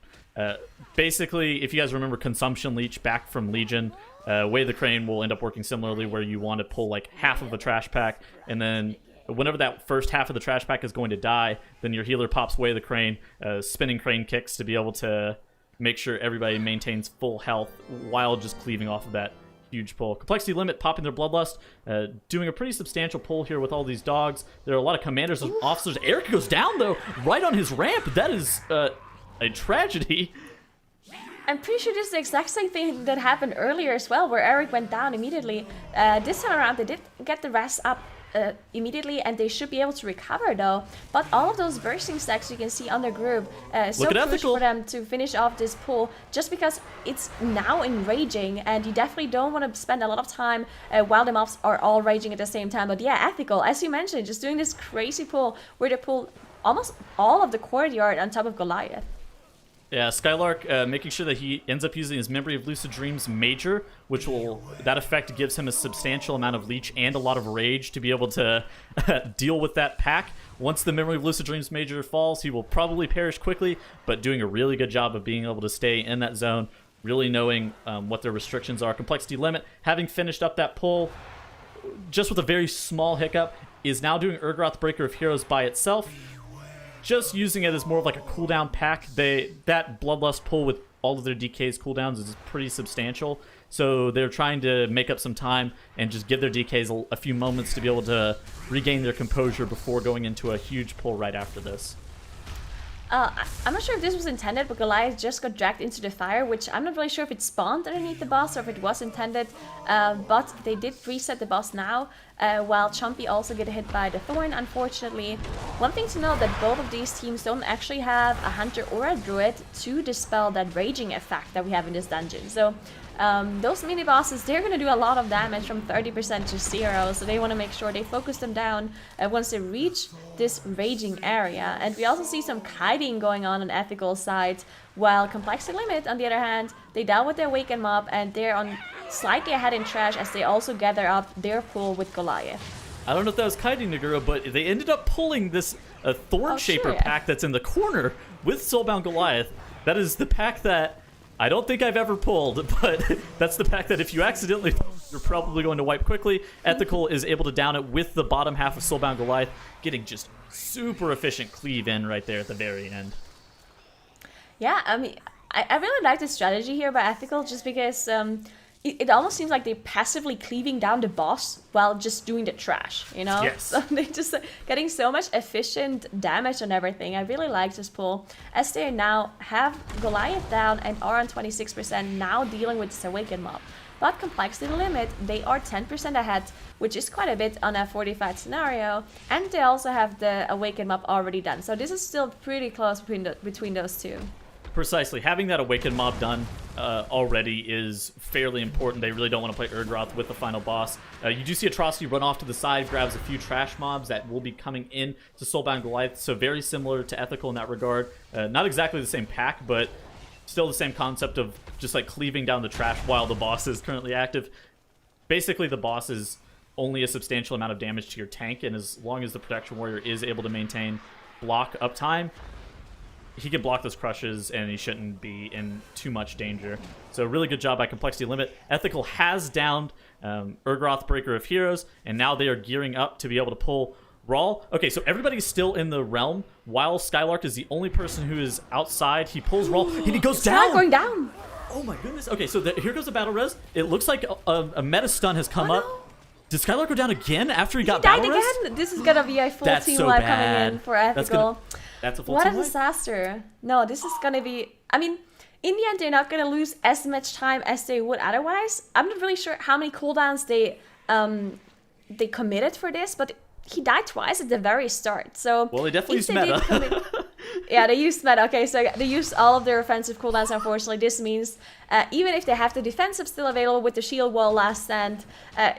Basically, if you guys remember Consumption Leech back from Legion, Way of the Crane will end up working similarly, where you want to pull like half of a trash pack, and then whenever that first half of the trash pack is going to die, then your healer pops Way of the Crane, spinning crane kicks to be able to make sure everybody maintains full health while just cleaving off of that Huge pull. Complexity Limit popping their Bloodlust, doing a pretty substantial pull here with all these dogs. There are a lot of commanders and officers. Eric goes down, though, right on his ramp. That is a tragedy. I'm pretty sure this is the exact same thing that happened earlier as well, where Eric went down immediately. This time around, they did get the rest up immediately, and they should be able to recover though. But all of those bursting stacks you can see on their group, so crucial for them to finish off this pull, just because it's now enraging, and you definitely don't want to spend a lot of time while the mobs are all raging at the same time. But yeah, Ethical, as you mentioned, just doing this crazy pull where they pull almost all of the courtyard on top of Goliath. Yeah, Skylark making sure that he ends up using his Memory of Lucid Dreams Major, which that effect gives him a substantial amount of leech and a lot of rage to be able to deal with that pack. Once the Memory of Lucid Dreams Major falls, he will probably perish quickly, but doing a really good job of being able to stay in that zone, really knowing what their restrictions are. Complexity Limit, having finished up that pull, just with a very small hiccup, is now doing Urgroth Breaker of Heroes by itself. Just using it as more of like a cooldown pack. That Bloodlust pull with all of their DK's cooldowns is pretty substantial. So they're trying to make up some time and just give their DKs a few moments to be able to regain their composure before going into a huge pull right after this. I'm not sure if this was intended, but Goliath just got dragged into the fire, which I'm not really sure if it spawned underneath the boss or if it was intended, but they did reset the boss now, while Chompy also get hit by the Thorn, unfortunately. One thing to note that both of these teams don't actually have a Hunter or a Druid to dispel that raging effect that we have in this dungeon. So those mini bosses, they're going to do a lot of damage from 30% to 0, so they want to make sure they focus them down once they reach this raging area. And we also see some kiting going on Ethical side, while Complexity Limit, on the other hand, they dealt with their Awakened mob, and they're on slightly ahead in trash as they also gather up their pull with Goliath. I don't know if that was kiting Nagura, but they ended up pulling this Thorn Shaper pack that's in the corner with Soulbound Goliath. That is the pack that I don't think I've ever pulled, but that's the pack that if you accidentally, you're probably going to wipe quickly. Ethical is able to down it with the bottom half of Soulbound Goliath, getting just super efficient cleave in right there at the very end. Yeah, I mean, I really like the strategy here by Ethical, just because it almost seems like they're passively cleaving down the boss while just doing the trash, you know? Yes. So they're just getting so much efficient damage on everything. I really like this pull, as they now have Goliath down and are on 26%, now dealing with this Awakened mob. But Complexity Limit, they are 10% ahead, which is quite a bit on a Fortified scenario, and they also have the Awakened mob already done. So this is still pretty close between those two. Precisely. Having that Awakened mob done already is fairly important. They really don't want to play Urgroth with the final boss. You do see Atrocity run off to the side, grabs a few trash mobs that will be coming in to Soulbound Goliath, so very similar to Ethical in that regard. Not exactly the same pack, but still the same concept of just like cleaving down the trash while the boss is currently active. Basically, the boss is only a substantial amount of damage to your tank, and as long as the Protection Warrior is able to maintain block uptime, he can block those crushes and he shouldn't be in too much danger. So really good job by Complexity Limit. Ethical has downed Urgroth Breaker of Heroes, and now they are gearing up to be able to pull Rawl. Okay, so everybody's still in the realm, while Skylark is the only person who is outside. He pulls Rawl, and he goes down! Going down! Oh my goodness. Okay, so here goes the battle res. It looks like a meta stun has come up. Did Skylark go down again after he got battle res? Died again? This is gonna be a full team wipe coming in for Ethical. That's a full what team a wipe? disaster. No, this is gonna be... I mean, in the end, they're not gonna lose as much time as they would otherwise. I'm not really sure how many cooldowns they committed for this, but he died twice at the very start. So well, they definitely used meta. Yeah, they used meta. Okay, so they used all of their offensive cooldowns, unfortunately. This means even if they have the defensive still available with the shield wall last stand,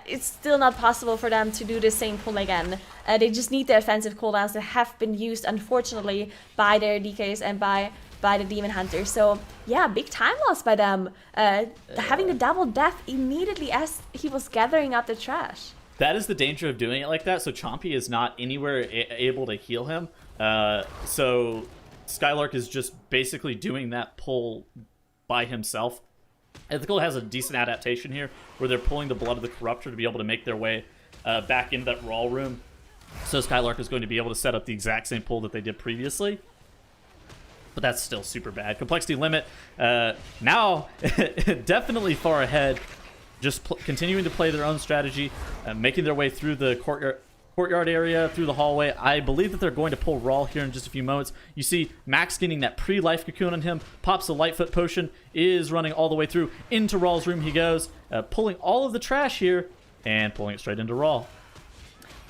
it's still not possible for them to do the same pull again. They just need the offensive cooldowns that have been used, unfortunately, by their DKs and by the Demon Hunter. So yeah, big time loss by them. Having the double death immediately as he was gathering up the trash. That is the danger of doing it like that. So Chompy is not anywhere able to heal him. So Skylark is just basically doing that pull by himself. Ethical has a decent adaptation here where they're pulling the Blood of the Corruptor to be able to make their way back into that Raw room. So Skylark is going to be able to set up the exact same pull that they did previously. But that's still super bad. Complexity Limit now definitely far ahead. just continuing to play their own strategy, making their way through the courtyard area, through the hallway. I believe that they're going to pull Rawl here in just a few moments. You see Max getting that pre-life cocoon on him, pops a Lightfoot potion, is running all the way through. Into Rawl's room he goes, pulling all of the trash here, and pulling it straight into Rawl.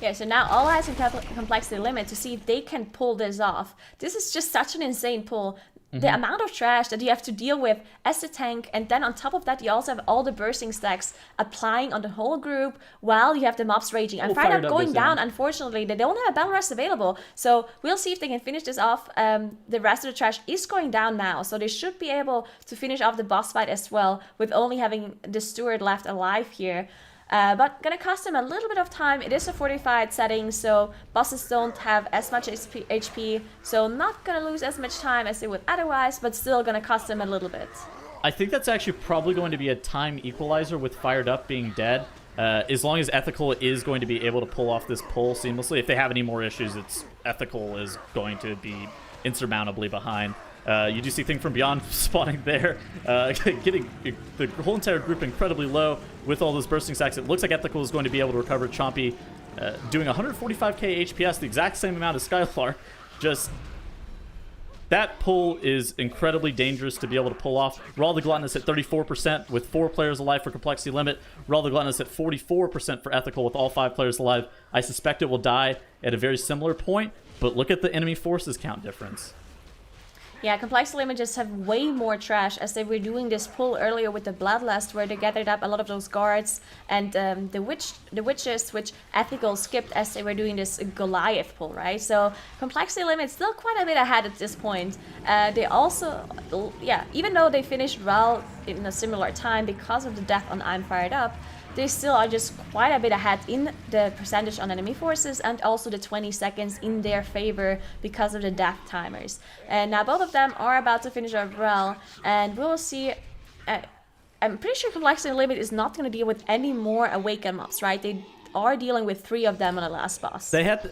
Yeah, so now all eyes on complexity limit to see if they can pull this off. This is just such an insane pull. The amount of trash that you have to deal with as a tank, and then on top of that you also have all the bursting stacks applying on the whole group while you have the mobs raging. And Fired Up going down, unfortunately, they don't have a Battle Rest available. So we'll see if they can finish this off. The rest of the trash is going down now, so they should be able to finish off the boss fight as well with only having the Steward left alive here. But gonna cost them a little bit of time. It is a fortified setting, so bosses don't have as much HP, so not gonna lose as much time as they would otherwise, but still gonna cost them a little bit. I think that's actually probably going to be a time equalizer with Fired Up being dead. As long as Ethical is going to be able to pull off this pull seamlessly. If they have any more issues, it's Ethical is going to be insurmountably behind. You do see Thing from Beyond spawning there, getting the whole entire group incredibly low with all those bursting stacks. It looks like Ethical is going to be able to recover Chompy, doing 145k HPS, the exact same amount as Skylar. Just that pull is incredibly dangerous to be able to pull off. Raw the Gluttonous at 34% with 4 players alive for Complexity Limit. Raw the Gluttonous at 44% for Ethical with all 5 players alive. I suspect it will die at a very similar point, but look at the enemy forces count difference. Yeah, Complexity Limit just have way more trash, as they were doing this pull earlier with the Bloodlust, where they gathered up a lot of those guards and the witches, which Ethical skipped as they were doing this Goliath pull, right? So Complexity Limit still quite a bit ahead at this point. They also, yeah, even though they finished well in a similar time because of the death on I'm Fired Up, they still are just quite a bit ahead in the percentage on enemy forces, and also the 20 seconds in their favor because of the death timers. And now both of them are about to finish up well, and we'll see. I'm pretty sure Complexity Limit is not going to deal with any more Awaken mobs, right? They are dealing with 3 of them on the last boss. They had...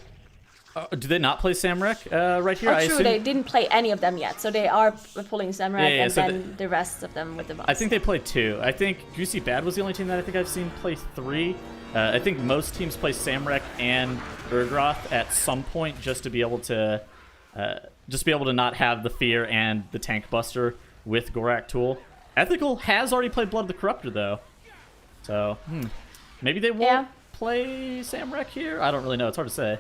do they not play Samrek right here? Oh, true, they didn't play any of them yet, so they are pulling Samrek, and so then the rest of them with the boss. I think they played 2. I think Goosey Bad was the only team that I think I've seen play 3. I think most teams play Samrek and Urgroth at some point just to be able to not have the fear and the tank buster with Gorak Tool. Ethical has already played Blood of the Corruptor though, so maybe they won't play Samrek here. I don't really know. It's hard to say.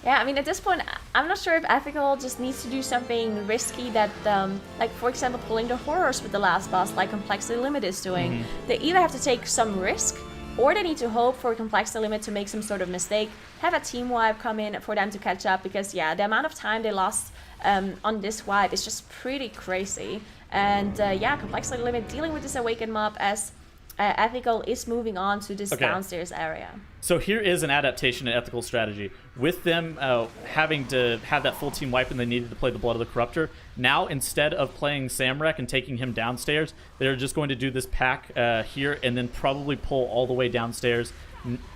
Yeah, I mean, at this point, I'm not sure if Ethical just needs to do something risky that, like, for example, pulling the Horrors with the last boss, like Complexity Limit is doing. They either have to take some risk, or they need to hope for Complexity Limit to make some sort of mistake, have a team wipe come in for them to catch up, because, yeah, the amount of time they lost on this wipe is just pretty crazy. And, yeah, Complexity Limit dealing with this Awakened mob as Ethical is moving on to this downstairs area. So here is an adaptation in Ethical strategy. With them having to have that full team wipe and they needed to play the Blood of the Corruptor, now instead of playing Samrek and taking him downstairs, they're just going to do this pack here and then probably pull all the way downstairs,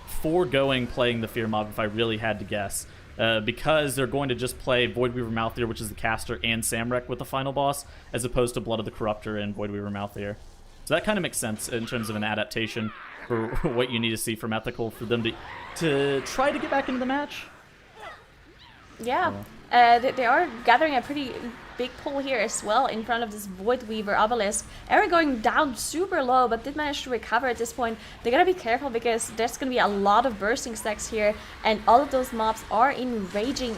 foregoing playing the Fear Mob if I really had to guess. Because they're going to just play Voidweaver Mouthier, which is the caster, and Samrek with the final boss, as opposed to Blood of the Corruptor and Voidweaver Mouthier. So that kind of makes sense in terms of an adaptation for what you need to see from Ethical for them to try to get back into the match. Yeah, they are gathering a pretty big pull here as well in front of this Voidweaver Obelisk. Eric going down super low, but did manage to recover at this point. They gotta be careful because there's gonna be a lot of bursting stacks here, and all of those mobs are in raging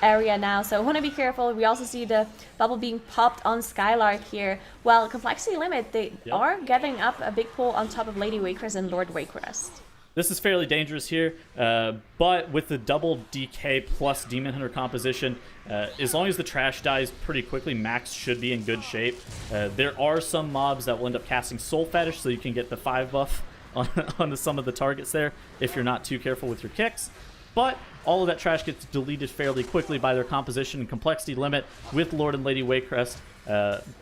area now, so I want to be careful. We also see the bubble being popped on Skylark here. Well, Complexity Limit, they are gathering up a big pull on top of Lady Waycrest and Lord Waycrest. This is fairly dangerous here, but with the double DK plus Demon Hunter composition, as long as the trash dies pretty quickly, Max should be in good shape. There are some mobs that will end up casting Soul Fetish, so you can get the 5 buff onto some of the targets there if you're not too careful with your kicks. But all of that trash gets deleted fairly quickly by their composition and Complexity Limit, with Lord and Lady Waycrest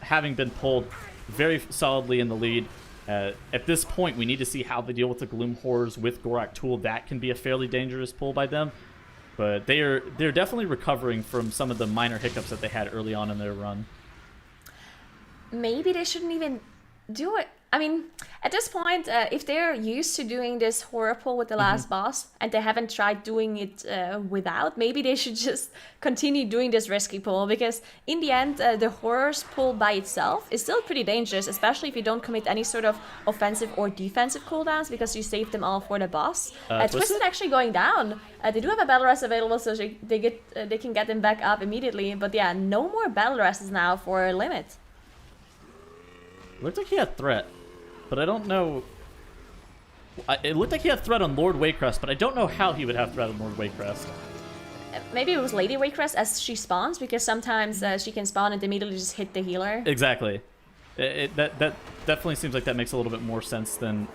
having been pulled very solidly in the lead. At this point, we need to see how they deal with the Gloom Horrors with Gorak Tool. That can be a fairly dangerous pull by them, but they're definitely recovering from some of the minor hiccups that they had early on in their run. Maybe they shouldn't even do it. I mean, at this point, if they're used to doing this horror pull with the last boss and they haven't tried doing it without, maybe they should just continue doing this risky pull, because in the end, the horrors pull by itself is still pretty dangerous, especially if you don't commit any sort of offensive or defensive cooldowns, because you save them all for the boss. Twisted actually going down. They do have a battle rest available, so they can get them back up immediately. But yeah, no more battle rests now for Limit. Looked like he had threat, but I don't know. It looked like he had threat on Lord Waycrest, but I don't know how he would have threat on Lord Waycrest. Maybe it was Lady Waycrest as she spawns, because sometimes she can spawn and immediately just hit the healer. Exactly. That definitely seems like that makes a little bit more sense than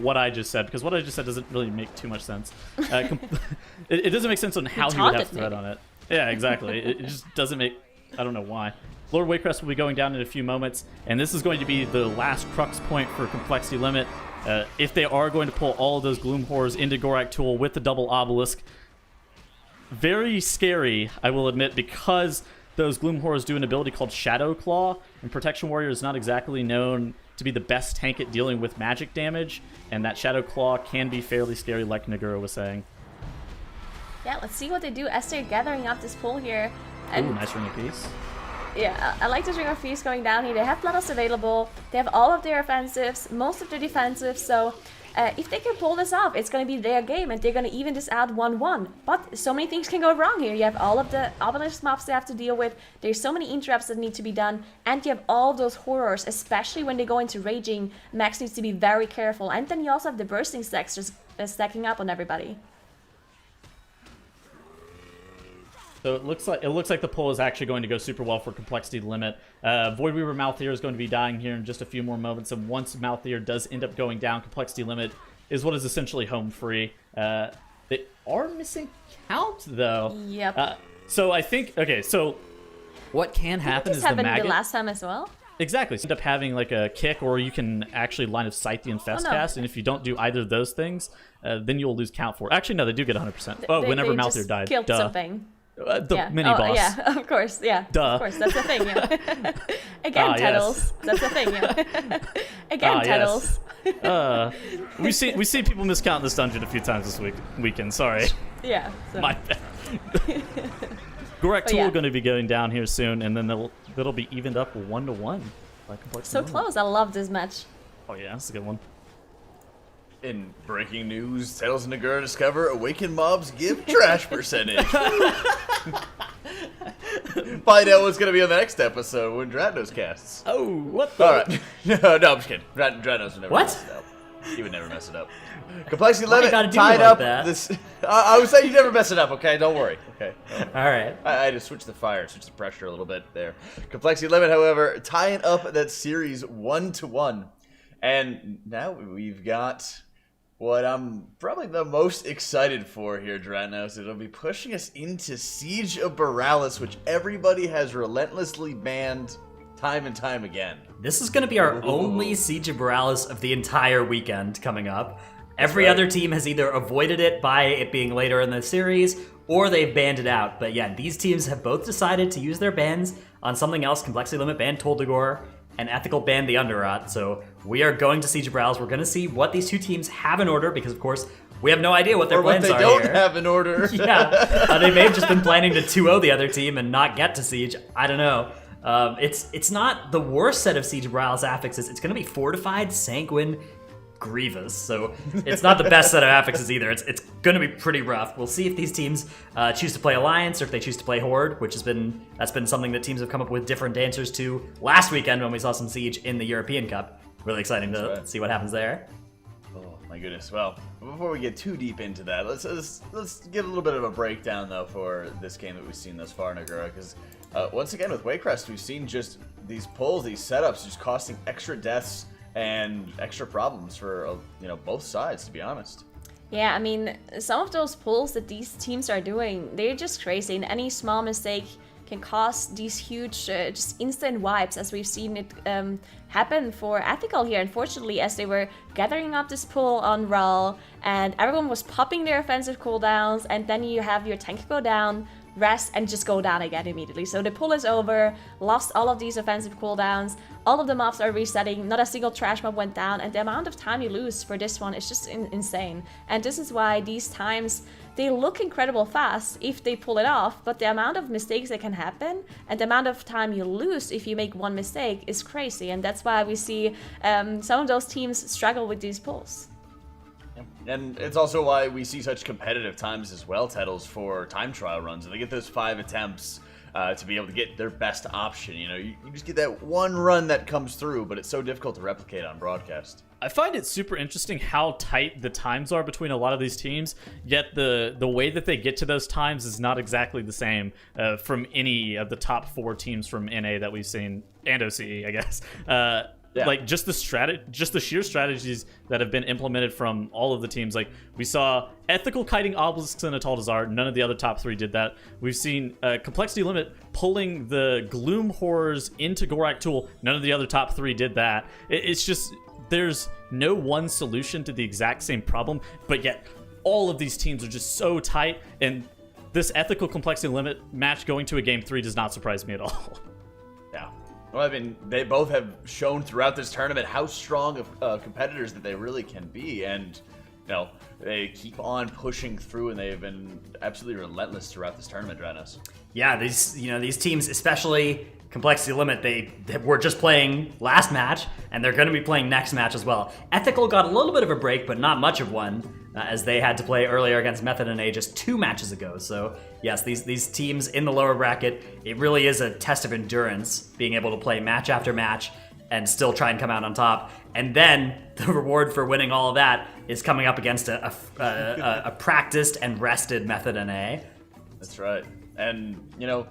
what I just said, because what I just said doesn't really make too much sense. It doesn't make sense on how he would have threat on it. Yeah, exactly. It just doesn't make... I don't know why. Lord Waycrest will be going down in a few moments, and this is going to be the last crux point for Complexity Limit. If they are going to pull all of those Gloom Horrors into Gorak Tool with the double obelisk, very scary, I will admit, because those Gloom Horrors do an ability called Shadow Claw, and Protection Warrior is not exactly known to be the best tank at dealing with magic damage, and that Shadow Claw can be fairly scary, like Nagura was saying. Yeah, let's see what they do as they're gathering up this pull here. Ooh, nice Ring of Peace. Yeah, I like this Ring of Peace going down here. They have Bloodlust available, they have all of their offensives, most of their defensives, so if they can pull this off, it's going to be their game, and they're going to even this out 1-1. But so many things can go wrong here. You have all of the obelisk mobs they have to deal with, there's so many interrupts that need to be done, and you have all those horrors, especially when they go into raging. Max needs to be very careful, and then you also have the bursting stacks just stacking up on everybody. So it looks like the pull is actually going to go super well for Complexity Limit. Voidweaver Malthier is going to be dying here in just a few more moments, and once Malthier does end up going down, Complexity Limit is what is essentially home free. They are missing Count though. Yep. So I think so what can happen is the maggot. This happened the last time as well. Exactly. So you end up having like a kick, or you can actually line of sight the Infest cast, and if you don't do either of those things, then you'll lose Count for. Actually, no, they do get 100%. Whenever Malthier died. Killed something. The mini boss. Yeah, of course, yeah. Duh. Of course, that's the thing, yeah. Again, Titles. Yes. That's the thing, yeah. Again, Titles. Yes. We've seen people miscount this dungeon a few times this weekend, sorry. Yeah. So. My bad. Gorak Tool going to be going down here soon, and then it'll be evened up 1-1. So close, I love this match. Oh yeah, that's a good one. In breaking news, Titles and Nagura discover awakened mobs give trash percentage. Find out what's going to be on the next episode when Dratnos casts. Oh, what the? Alright. No, I'm just kidding. Dratnos would never mess it up. He would never mess it up. Complexity Limit tied up this. I was saying you never mess it up, okay? Don't worry. Okay. Alright. I had to switch the pressure a little bit there. Complexity Limit, however, tying up that series 1-1. And now we've got what I'm probably the most excited for here, Dratnos. It'll be pushing us into Siege of Boralus, which everybody has relentlessly banned time and time again. This is going to be our only Siege of Boralus of the entire weekend coming up. Every other team has either avoided it by it being later in the series, or they've banned it out. But yeah, these teams have both decided to use their bans on something else. Complexity Limit banned Toldagor, and Ethical banned the Underrot. So we are going to Siege of Boralus. We're going to see what these two teams have in order, because of course we have no idea what their plans are here. Or what they don't have in order. Yeah, they may have just been planning to 2-0 the other team and not get to Siege. I don't know. It's not the worst set of Siege of Boralus affixes. It's going to be Fortified, Sanguine, Grievous. So it's not the best set of affixes either. It's going to be pretty rough. We'll see if these teams choose to play Alliance, or if they choose to play Horde, which that's been something that teams have come up with different answers to last weekend when we saw some Siege in the European Cup. Really exciting to see what happens there. Oh my goodness. Well, before we get too deep into that, let's give a little bit of a breakdown though for this game that we've seen thus far, Nagura, because once again with Waycrest, we've seen just these pulls, these setups, just costing extra deaths and extra problems for both sides, to be honest. Yeah, I mean, some of those pulls that these teams are doing, they're just crazy, and any small mistake can cause these huge, just instant wipes, as we've seen it happen for Ethical here, unfortunately, as they were gathering up this pull on Ral, and everyone was popping their offensive cooldowns, and then you have your tank go down, rest, and just go down again immediately. So the pull is over, lost all of these offensive cooldowns, all of the mobs are resetting, not a single trash mob went down, and the amount of time you lose for this one is just insane. And this is why these times, they look incredible fast if they pull it off, but the amount of mistakes that can happen and the amount of time you lose if you make one mistake is crazy. And that's why we see some of those teams struggle with these pulls. And it's also why we see such competitive times as well, Tettles, for time trial runs. And they get those 5 attempts to be able to get their best option. You know, you just get that one run that comes through, but it's so difficult to replicate on broadcast. I find it super interesting how tight the times are between a lot of these teams, yet the way that they get to those times is not exactly the same from any of the top 4 teams from NA that we've seen, and OCE, I guess. Yeah. Like just the sheer strategies that have been implemented from all of the teams. Like we saw Ethical kiting obelisks in a Taldazar. None of the other top 3 did that. We've seen Complexity Limit pulling the Gloom Horrors into Gorak Tool. None of the other top 3 did that. It's just there's no one solution to the exact same problem, but yet all of these teams are just so tight. And this Ethical Complexity Limit match going to a game 3 does not surprise me at all. Yeah. Well, I mean, they both have shown throughout this tournament how strong of competitors that they really can be, and you know, they keep on pushing through, and they've been absolutely relentless throughout this tournament, Dranos. Yeah, these teams, especially Complexity Limit, they were just playing last match, and they're going to be playing next match as well. Ethical got a little bit of a break, but not much of one, as they had to play earlier against Method NA just 2 matches ago. So yes, these teams in the lower bracket, it really is a test of endurance, being able to play match after match and still try and come out on top. And then the reward for winning all of that is coming up against a practiced and rested Method NA. That's right. And, you know,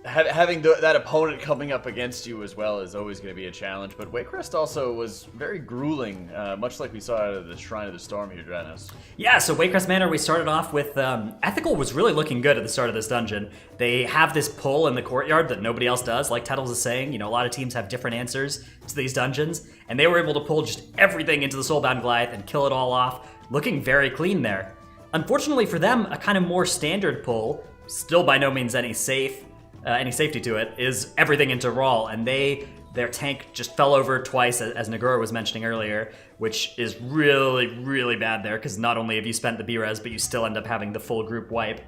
having that opponent coming up against you as well is always going to be a challenge. But Waycrest also was very grueling, much like we saw out of the Shrine of the Storm here, Dranos. Yeah, so Waycrest Manor, we started off with Ethical was really looking good at the start of this dungeon. They have this pull in the courtyard that nobody else does. Like Tettles is saying, you know, a lot of teams have different answers to these dungeons, and they were able to pull just everything into the Soulbound Goliath and kill it all off, looking very clean there. Unfortunately for them, a kind of more standard pull, still by no means any safety to it, is everything into Rawl, and their tank just fell over twice, as Nagura was mentioning earlier, which is really, really bad there, because not only have you spent the B-Res, but you still end up having the full group wipe.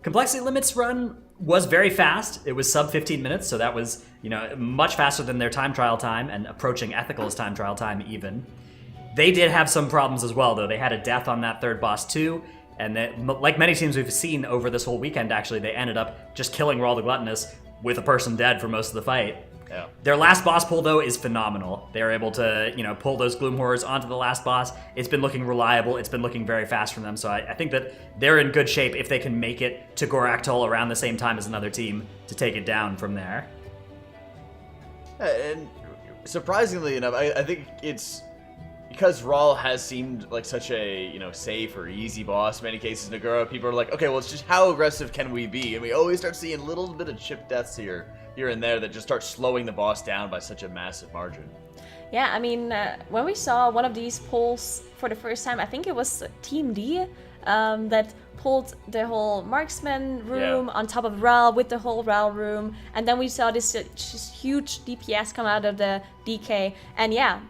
Complexity Limit's run was very fast. It was sub 15 minutes, so that was, you know, much faster than their time trial time, and approaching Ethical's time trial time even. They did have some problems as well, though. They had a death on that third boss too, and like many teams we've seen over this whole weekend, actually, they ended up just killing Rawl the Gluttonous with a person dead for most of the fight. Yeah. Their last boss pull, though, is phenomenal. They were able to, you know, pull those Gloom Horrors onto the last boss. It's been looking reliable. It's been looking very fast from them. So I think that they're in good shape if they can make it to Gorak Toll around the same time as another team to take it down from there. And surprisingly enough, I think it's because Rawl has seemed like such a, you know, safe or easy boss in many cases. Nagura, people are like, okay, well, it's just how aggressive can we be? And we always start seeing a little bit of chip deaths here and there that just start slowing the boss down by such a massive margin. Yeah, I mean, when we saw one of these pulls for the first time, I think it was Team D that pulled the whole marksman room on top of Rawl with the whole Rawl room, and then we saw this just huge DPS come out of the DK, and yeah,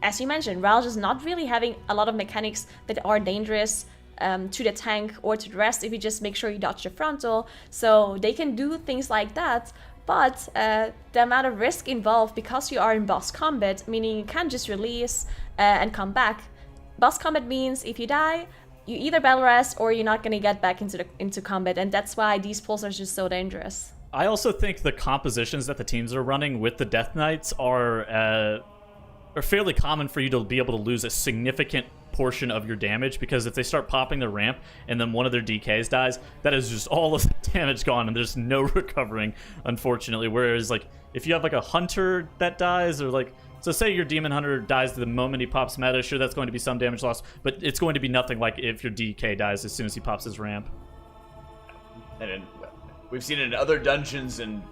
as you mentioned, Rawl just not really having a lot of mechanics that are dangerous to the tank or to the rest if you just make sure you dodge the frontal, so they can do things like that. But the amount of risk involved because you are in boss combat, meaning you can't just release and come back. Boss combat means if you die, you either battle rest or you're not going to get back into combat, and that's why these pulls are just so dangerous. I also think the compositions that the teams are running with the Death Knights are fairly common for you to be able to lose a significant portion of your damage, because if they start popping the ramp and then one of their DKs dies, that is just all of the damage gone and there's no recovering, unfortunately. Whereas like if you have like a hunter that dies, or like, so say your demon hunter dies the moment he pops meta, sure, that's going to be some damage loss, but it's going to be nothing like if your DK dies as soon as he pops his ramp. And we've seen it in other dungeons and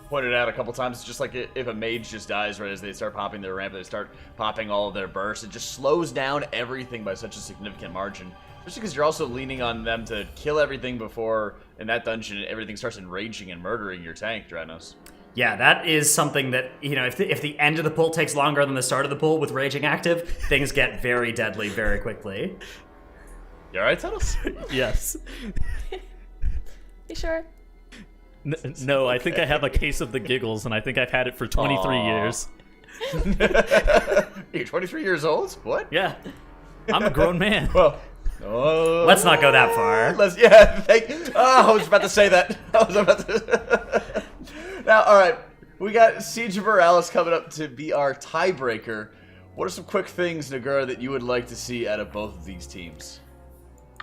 pointed out a couple times, just like if a mage just dies right as they start popping their ramp, they start popping all of their bursts, it just slows down everything by such a significant margin. Especially because you're also leaning on them to kill everything before, in that dungeon, everything starts enraging and murdering your tank, Dreadnoughts. Yeah, that is something that, if the end of the pull takes longer than the start of the pull with raging active, things get very deadly very quickly. You alright, Tunnels? Yes. You sure? No, I think I have a case of the giggles, and I think I've had it for 23 years. You're 23 years old? What? Yeah. I'm a grown man. Well, Let's not go that far. I was about to say that. Now, alright, we got Siege of Boralus coming up to be our tiebreaker. What are some quick things, Nagura, that you would like to see out of both of these teams?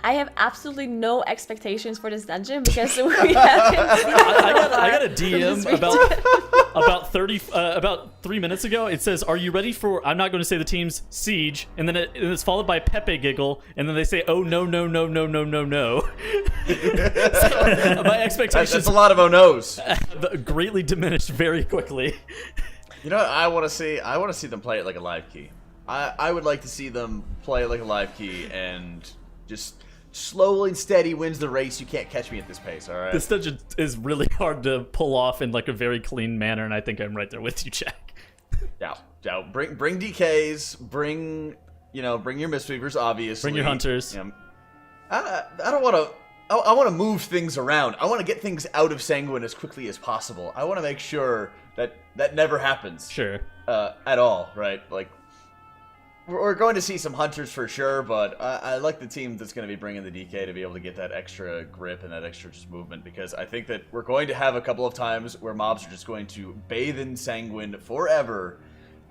I have absolutely no expectations for this dungeon because we haven't seen I got a DM about 3 minutes ago. It says, "Are you ready for?" I'm not going to say the team's Siege, and then it's followed by Pepe giggle, and then they say, "Oh no no no no no no no." So, my expectations That's a lot of oh no's. greatly diminished very quickly. You know what I want to see? I want to see them play it like a live key. I would like to see them play it like a live key and just slowly and steady wins the race. You can't catch me at this pace, alright? This dungeon is really hard to pull off in like a very clean manner, and I think I'm right there with you, Jack. Yeah. Bring DKs, bring your Mistweavers, obviously. Bring your Hunters. I don't want to... I want to move things around. I want to get things out of Sanguine as quickly as possible. I want to make sure that that never happens. Sure. At all, right? Like, we're going to see some Hunters for sure, but I like the team that's going to be bringing the DK to be able to get that extra grip and that extra just movement, because I think that we're going to have a couple of times where mobs are just going to bathe in Sanguine forever,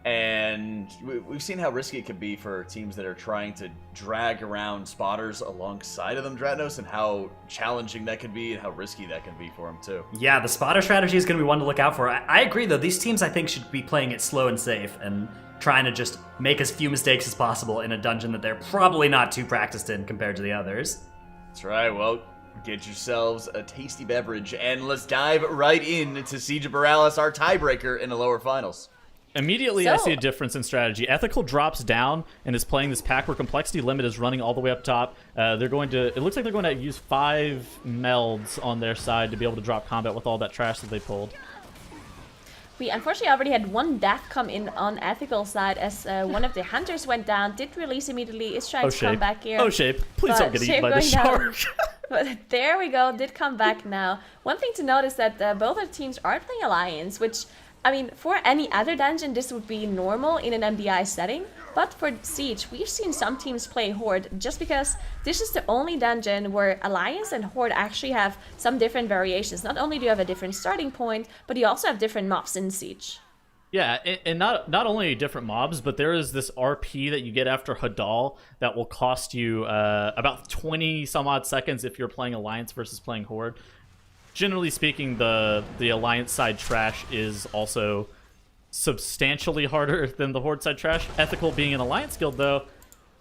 and we've seen how risky it can be for teams that are trying to drag around spotters alongside of them, Dratnos, and how challenging that can be and how risky that can be for them too. Yeah, the spotter strategy is going to be one to look out for. I agree, though. These teams, I think, should be playing it slow and safe and trying to just make as few mistakes as possible in a dungeon that they're probably not too practiced in compared to the others. That's right. Well, get yourselves a tasty beverage, and let's dive right into Siege of Boralus, our tiebreaker in the lower finals. Immediately, I see a difference in strategy. Ethical drops down and is playing this pack where complexity limit is running all the way up top. They're going to. It looks like they're going to use 5 melds on their side to be able to drop combat with all that trash that they pulled. We unfortunately already had one death come in on Ethical side as one of the Hunters went down, did release immediately, is trying to come back here. Oh, Shape. Please don't get eaten by the shark. But there we go, did come back now. One thing to note is that both of the teams are playing Alliance, which, I mean, for any other dungeon, this would be normal in an MDI setting. But for Siege, we've seen some teams play Horde just because this is the only dungeon where Alliance and Horde actually have some different variations. Not only do you have a different starting point, but you also have different mobs in Siege. Yeah, and not only different mobs, but there is this RP that you get after Hadal that will cost you about 20 some odd seconds if you're playing Alliance versus playing Horde. Generally speaking, the Alliance side trash is also substantially harder than the Horde side trash. Ethical being an Alliance guild, though,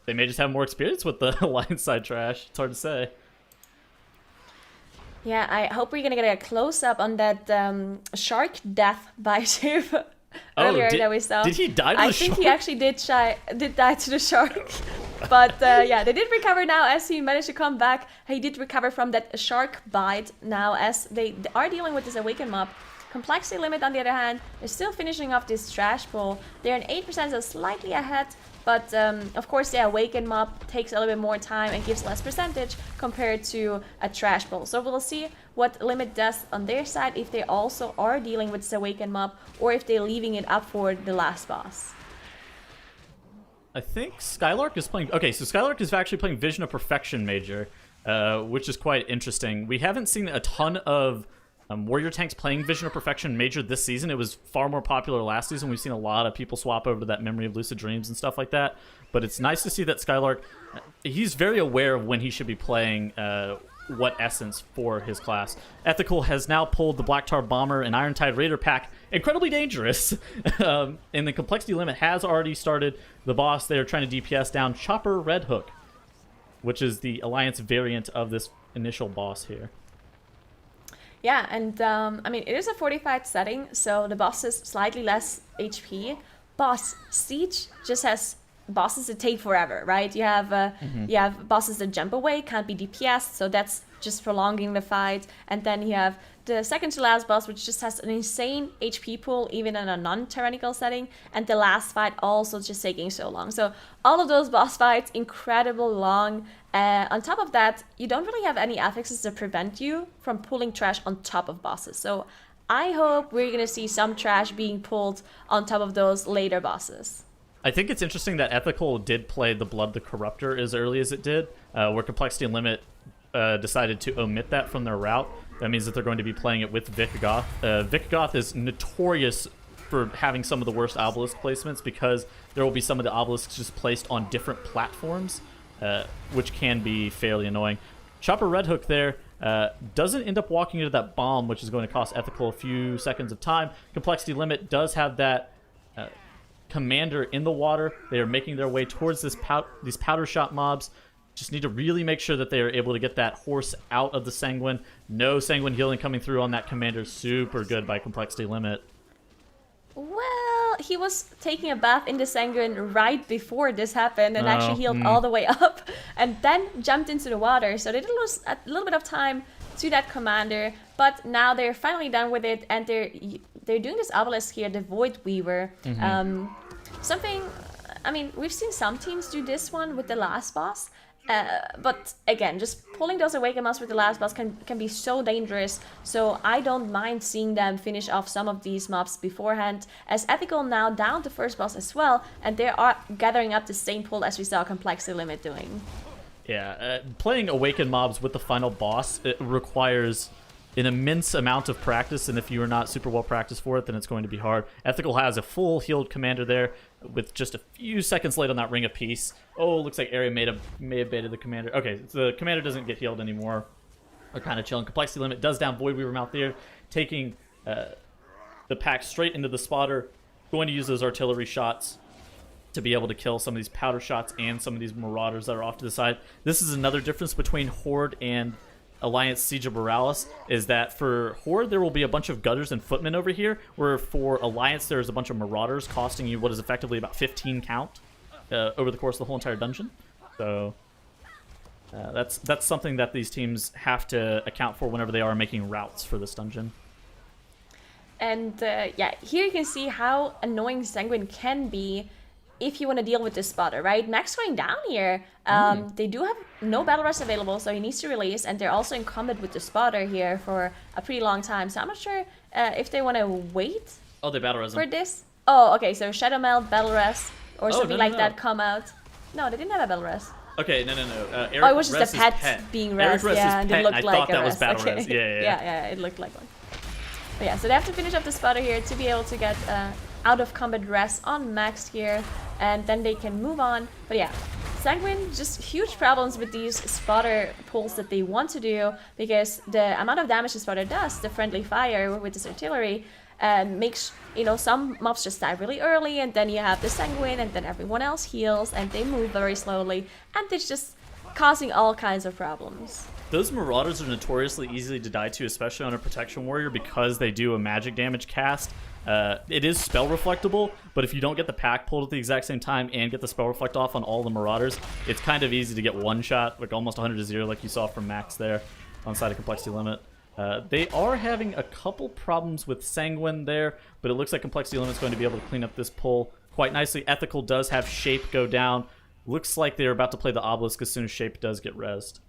they may just have more experience with the Alliance side trash. It's hard to say. Yeah, I hope we're gonna get a close-up on that shark death by Shiv earlier that we saw. Did he die to the shark? I think he actually did die to the shark. But yeah, they did recover now as he managed to come back. He did recover from that shark bite now as they are dealing with this Awakened mob. Complexity limit, on the other hand, is still finishing off this trash pull. They're an 8%, so slightly ahead. But of course, the Awakened mob takes a little bit more time and gives less percentage compared to a trash pull. So we'll see what limit does on their side, if they also are dealing with this Awakened mob or if they're leaving it up for the last boss. I think Skylark is playing... Okay, so Skylark is actually playing Vision of Perfection Major, which is quite interesting. We haven't seen a ton of warrior tanks playing Vision of Perfection Major this season. It was far more popular last season. We've seen a lot of people swap over to that Memory of Lucid Dreams and stuff like that. But it's nice to see that Skylark, he's very aware of when he should be playing what essence for his class. Ethical has now pulled the Black Tar Bomber and Iron Tide Raider pack. Incredibly dangerous. And the complexity limit has already started. The boss, they're trying to DPS down Chopper Red Hook, which is the Alliance variant of this initial boss here. Yeah, and I mean, it is a fortified setting, so the boss is slightly less HP. Boss Siege just has bosses that take forever, right? You have bosses that jump away, can't be DPS, so that's just prolonging the fight. And then you have the second to last boss, which just has an insane HP pool, even in a non-tyrannical setting. And the last fight also just taking so long. So all of those boss fights, incredible long. On top of that, you don't really have any affixes that prevent you from pulling trash on top of bosses. So I hope we're going to see some trash being pulled on top of those later bosses. I think it's interesting that Ethical did play the Blood the Corruptor as early as it did, where Complexity Limit decided to omit that from their route. That means that they're going to be playing it with Vic Goth. Vic Goth is notorious for having some of the worst obelisk placements because there will be some of the obelisks just placed on different platforms, which can be fairly annoying. Chopper Red Hook there doesn't end up walking into that bomb, which is going to cost Ethical a few seconds of time. Complexity Limit does have that commander in the water. They are making their way towards these powder shot mobs. Just need to really make sure that they are able to get that horse out of the Sanguine. No Sanguine healing coming through on that commander. Super good by Complexity Limit. Well, he was taking a bath in the Sanguine right before this happened and actually healed all the way up and then jumped into the water. So they did lose a little bit of time to that commander, but now they're finally done with it, and they're doing this obelisk here, the Void Weaver. Something, I mean, we've seen some teams do this one with the last boss. But again, just pulling those Awakened mobs with the last boss can be so dangerous, so I don't mind seeing them finish off some of these mobs beforehand, as Ethical now down the first boss as well, and they are gathering up the same pull as we saw Complexity Limit doing. Yeah, playing Awakened mobs with the final boss, it requires an immense amount of practice, and if you are not super well practiced for it, then it's going to be hard. Ethical has a full healed commander there with just a few seconds late on that Ring of Peace. Oh, looks like Area may have baited the commander. Okay, so the commander doesn't get healed anymore. They're kind of chilling. Complexity Limit does down Void Weaver out there, taking the pack straight into the spotter, going to use those artillery shots to be able to kill some of these powder shots and some of these marauders that are off to the side. This is another difference between Horde and Alliance Siege of Boralus, is that for Horde there will be a bunch of gutters and footmen over here, where for Alliance there's a bunch of marauders costing you what is effectively about 15 count over the course of the whole entire dungeon. So that's something that these teams have to account for whenever they are making routes for this dungeon. And yeah, here you can see how annoying Sanguine can be if you want to deal with this spotter, right? Max going down here. They do have no battle rest available, so he needs to release, and they're also incumbent with the spotter here for a pretty long time. So I'm not sure if they want to wait they battle rest for this. Oh, okay, so Shadow Melt, battle rest, or something like that come out. No, they didn't have a battle rest. Okay, no. Eric it was just Rest a pet being rest. Yeah, and it looked like thought that a was rest. battle Okay. rest. Yeah. Yeah, it looked like one. But yeah, so they have to finish up the spotter here to be able to get out of combat rest on max here, and then they can move on. But yeah, Sanguine, just huge problems with these spotter pulls that they want to do, because the amount of damage the spotter does, the friendly fire with this artillery, makes, some mobs just die really early, and then you have the Sanguine, and then everyone else heals, and they move very slowly, and it's just causing all kinds of problems. Those Marauders are notoriously easy to die to, especially on a Protection Warrior, because they do a magic damage cast. It is spell reflectable, but if you don't get the pack pulled at the exact same time and get the spell reflect off on all the Marauders, it's kind of easy to get one shot, like almost 100-0, like you saw from Max there on the side of Complexity Limit. They are having a couple problems with Sanguine there, but it looks like Complexity Limit's going to be able to clean up this pull quite nicely. Ethical does have Shape go down. Looks like they're about to play the Obelisk as soon as Shape does get rezzed.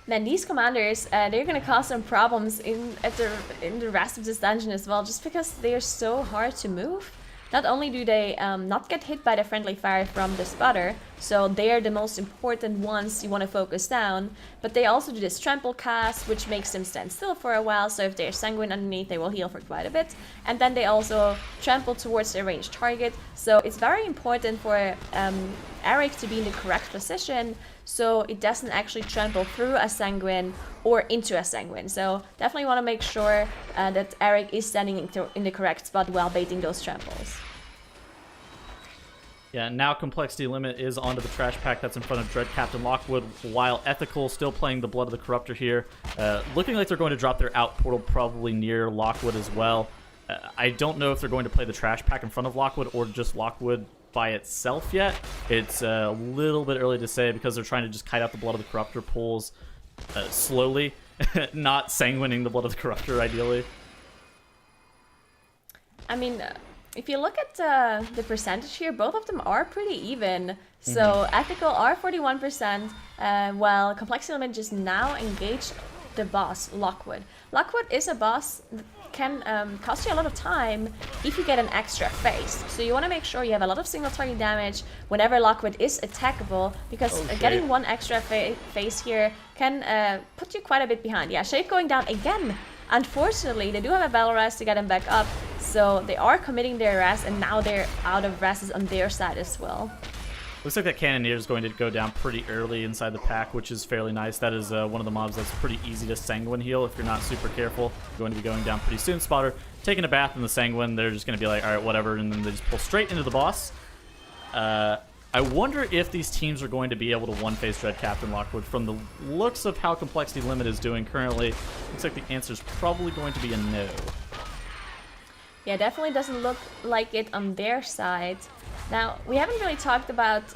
Then these commanders, they're going to cause some problems in the rest of this dungeon as well, just because they are so hard to move. Not only do they not get hit by the friendly fire from the spotter, so they are the most important ones you want to focus down, but they also do this trample cast, which makes them stand still for a while, so if they're Sanguine underneath, they will heal for quite a bit. And then they also trample towards their ranged target, so it's very important for Eric to be in the correct position, so it doesn't actually trample through a Sanguine or into a Sanguine. So definitely want to make sure that Eric is standing in the correct spot while baiting those tramples. Yeah, now Complexity Limit is onto the trash pack that's in front of Dread Captain Lockwood, while Ethical still playing the Blood of the Corruptor here. Looking like they're going to drop their out portal probably near Lockwood as well. I don't know if they're going to play the trash pack in front of Lockwood or just Lockwood by itself yet. It's a little bit early to say because they're trying to just kite out the Blood of the Corruptor pools slowly, not sanguining the Blood of the Corruptor, ideally. I mean, if you look at the percentage here, both of them are pretty even. So Ethical are 41%, while Complexity Limit just now engaged the boss, Lockwood. Lockwood is a boss that can cost you a lot of time if you get an extra phase. So you want to make sure you have a lot of single target damage whenever Lockwood is attackable, because getting one extra phase here can put you quite a bit behind. Yeah, Shape going down again. Unfortunately, they do have a battle rest to get him back up, so they are committing their rest, and now they're out of rests on their side as well. Looks like that Cannoneer is going to go down pretty early inside the pack, which is fairly nice. That is one of the mobs that's pretty easy to Sanguine heal if you're not super careful. You're going to be going down pretty soon. Spotter taking a bath in the Sanguine, they're just going to be like, all right, whatever, and then they just pull straight into the boss. I wonder if these teams are going to be able to one-phase Dread Captain Lockwood. From the looks of how Complexity Limit is doing currently, looks like the answer is probably going to be a no. Yeah, definitely doesn't look like it on their side. Now, we haven't really talked about